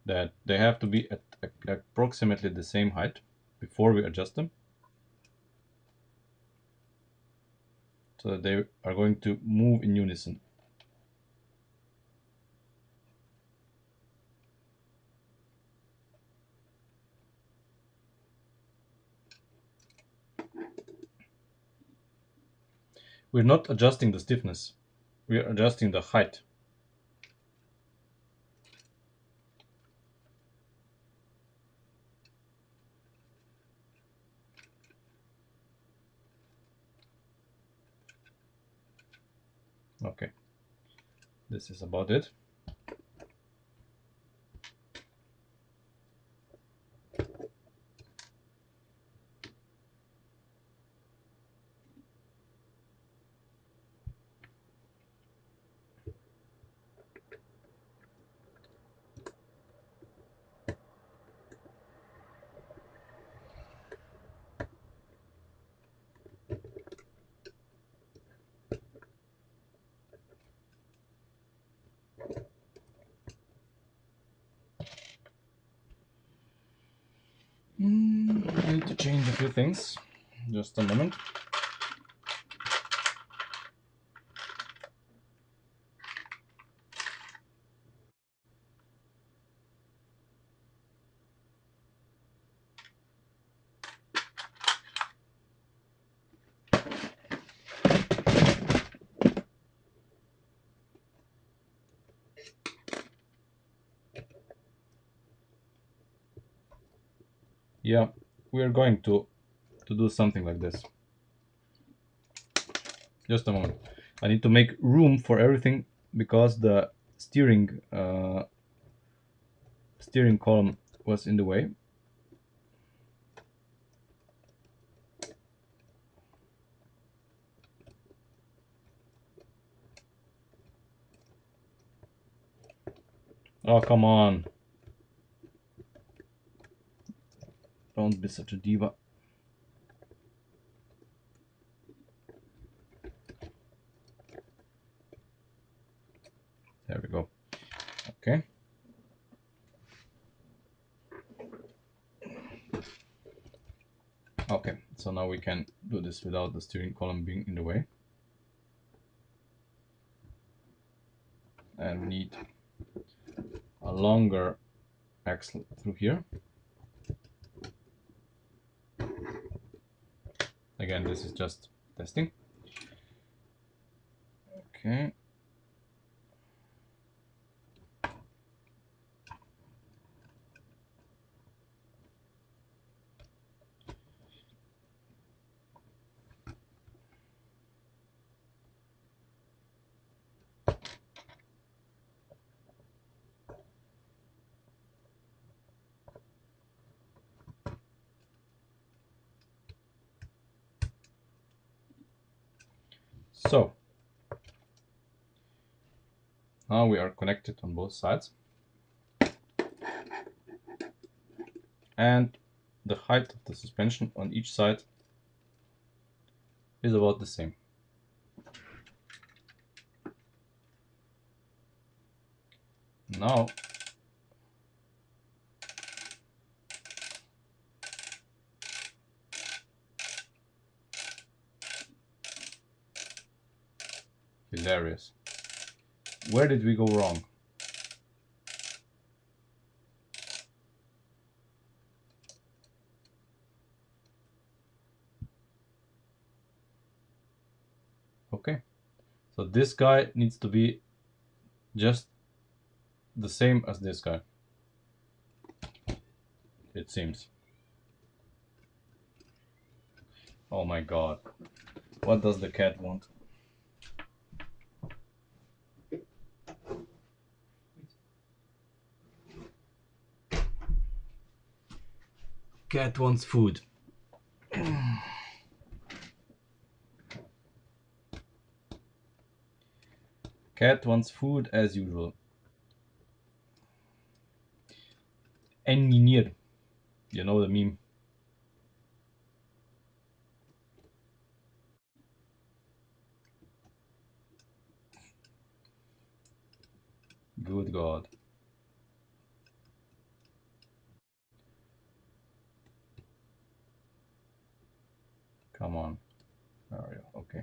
Speaker 1: that they have to be at approximately the same height before we adjust them, so that they are going to move in unison. We're not adjusting the stiffness, we're adjusting the height. Okay, this is about it. need to change a few things. Just a moment. Yeah, we are going to do something like this. Just a moment. I need to make room for everything because the steering column was in the way. Oh, come on. Don't be such a diva. There we go. Okay. Okay, so now we can do this without the steering column being in the way. And we need a longer axle through here. Again, this is just testing. Okay. So now we are connected on both sides. And the height of the suspension on each side is about the same. Now hilarious. Where did we go wrong? Okay, so this guy needs to be just the same as this guy, it seems. Oh my god, what does the cat want? Cat wants food. Cat wants food as usual. Engineer. You know the meme. Good God. Come on. Where are you? Okay.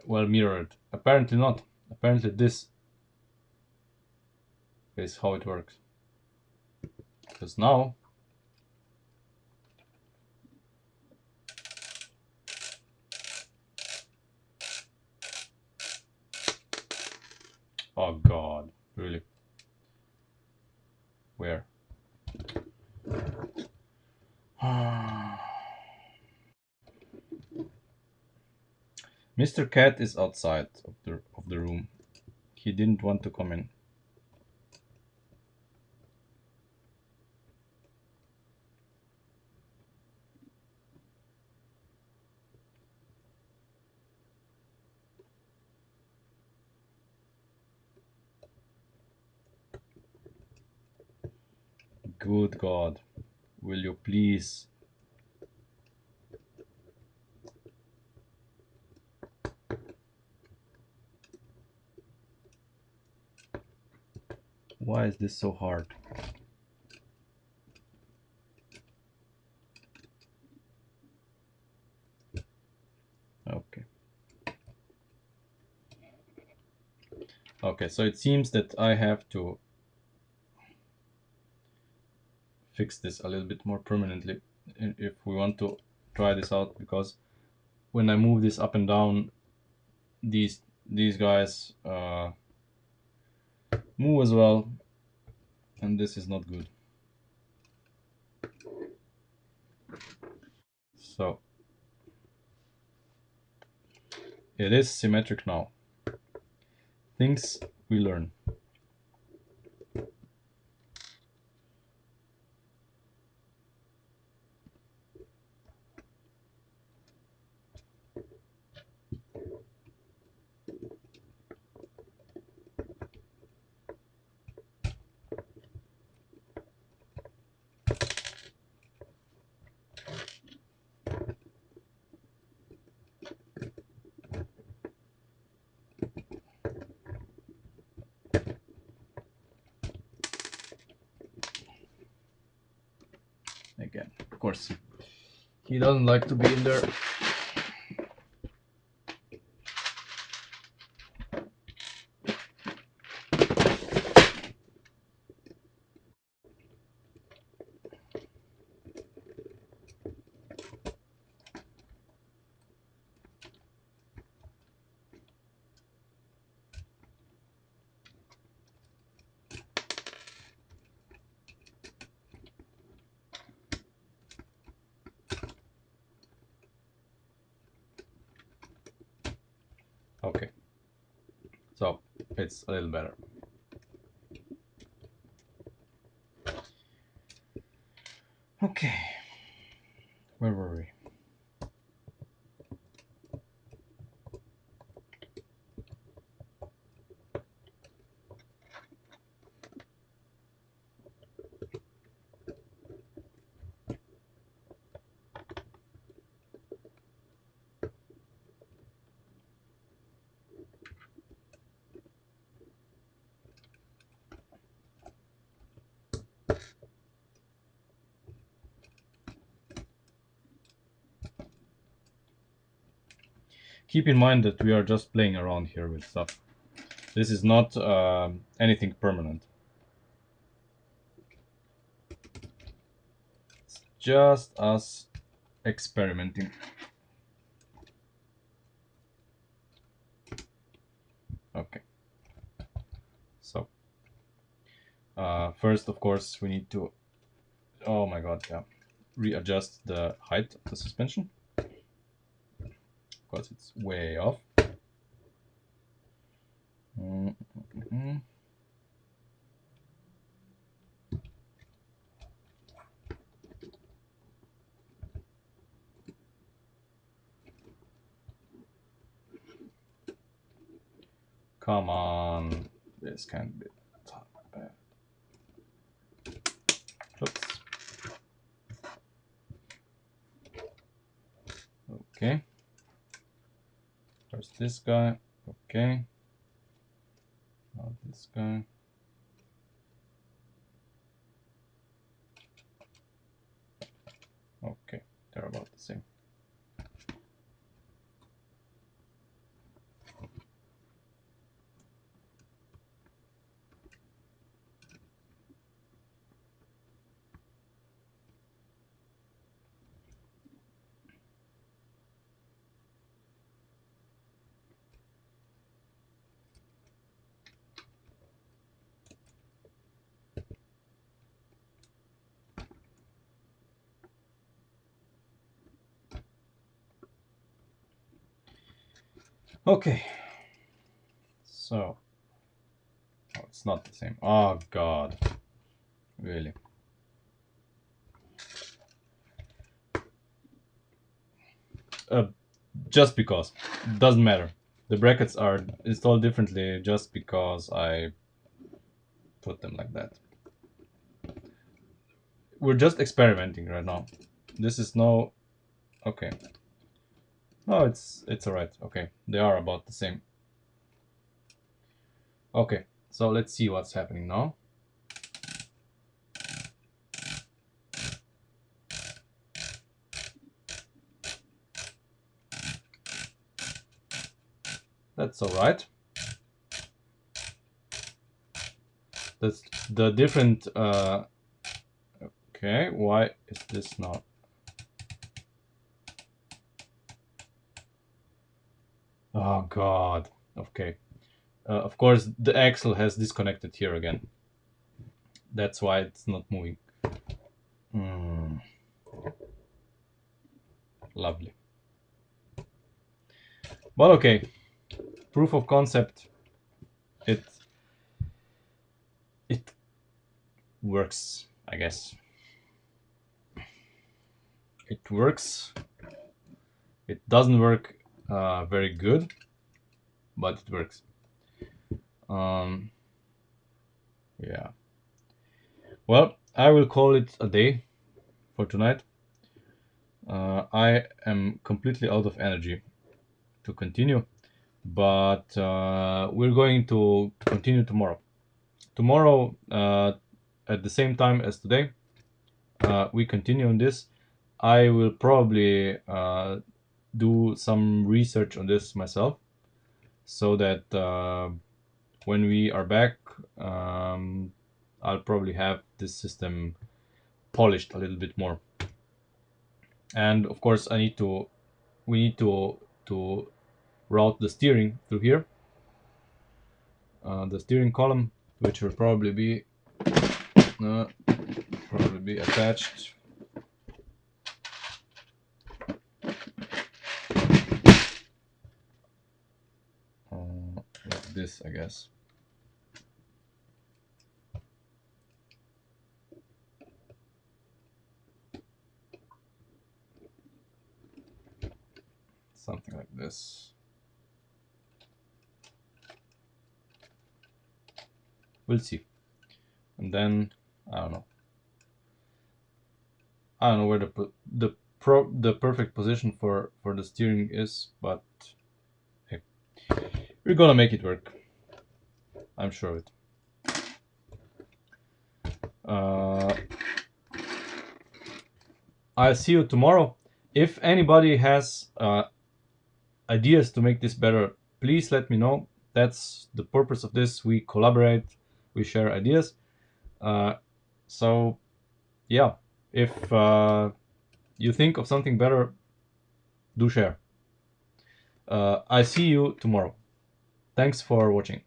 Speaker 1: Well mirrored. Apparently not. Apparently this is how it works. Because now oh god, really? Where? Mr. Cat is outside of the room. He didn't want to come in. Good God. Will you please? Why is this so hard? Okay. Okay, so it seems that I have to fix this a little bit more permanently if we want to try this out, because when I move this up and down, these guys move as well, and this is not good. So it is symmetric now. Things we learn. Again, of course, he doesn't like to be in there. Okay, so it's a little better. Okay, where were we? Keep in mind that we are just playing around here with stuff. This is not anything permanent. It's just us experimenting. Okay. So first, of course, we need to, oh my god, yeah, readjust the height of the suspension because it's way off. Mm-hmm. Come on, this can't be that bad. Oops. Okay. First this guy. Okay. Now this guy. Okay, they're about the same. Okay. So, oh, it's not the same. Oh god. Really. Just because. Doesn't matter. The brackets are installed differently just because I put them like that. We're just experimenting right now. This is no... Okay. Oh, it's alright. Okay. They are about the same. Okay. So let's see what's happening now. That's all right. That's the different. Okay, why is this not? Oh God. Okay. Of course, the axle has disconnected here again. That's why it's not moving. Lovely. But okay, proof of concept. It it works, I guess. It works. It doesn't work very good, but it works. Um, yeah. Well, I will call it a day for tonight. I am completely out of energy to continue, but we're going to continue tomorrow. Tomorrow, at the same time as today, we continue on this. I will probably do some research on this myself, so that when we are back, I'll probably have this system polished a little bit more. And of course, we need to route the steering through here, the steering column, which will uh, probably be attached like this, I guess. Something like this. We'll see. And then I don't know. I don't know where the perfect position for the steering is, but hey, we're gonna make it work. I'm sure of it. I'll see you tomorrow. If anybody has ideas to make this better, please let me know. That's the purpose of this. We collaborate, we share ideas. So yeah, if you think of something better, do share. I see you tomorrow. Thanks for watching.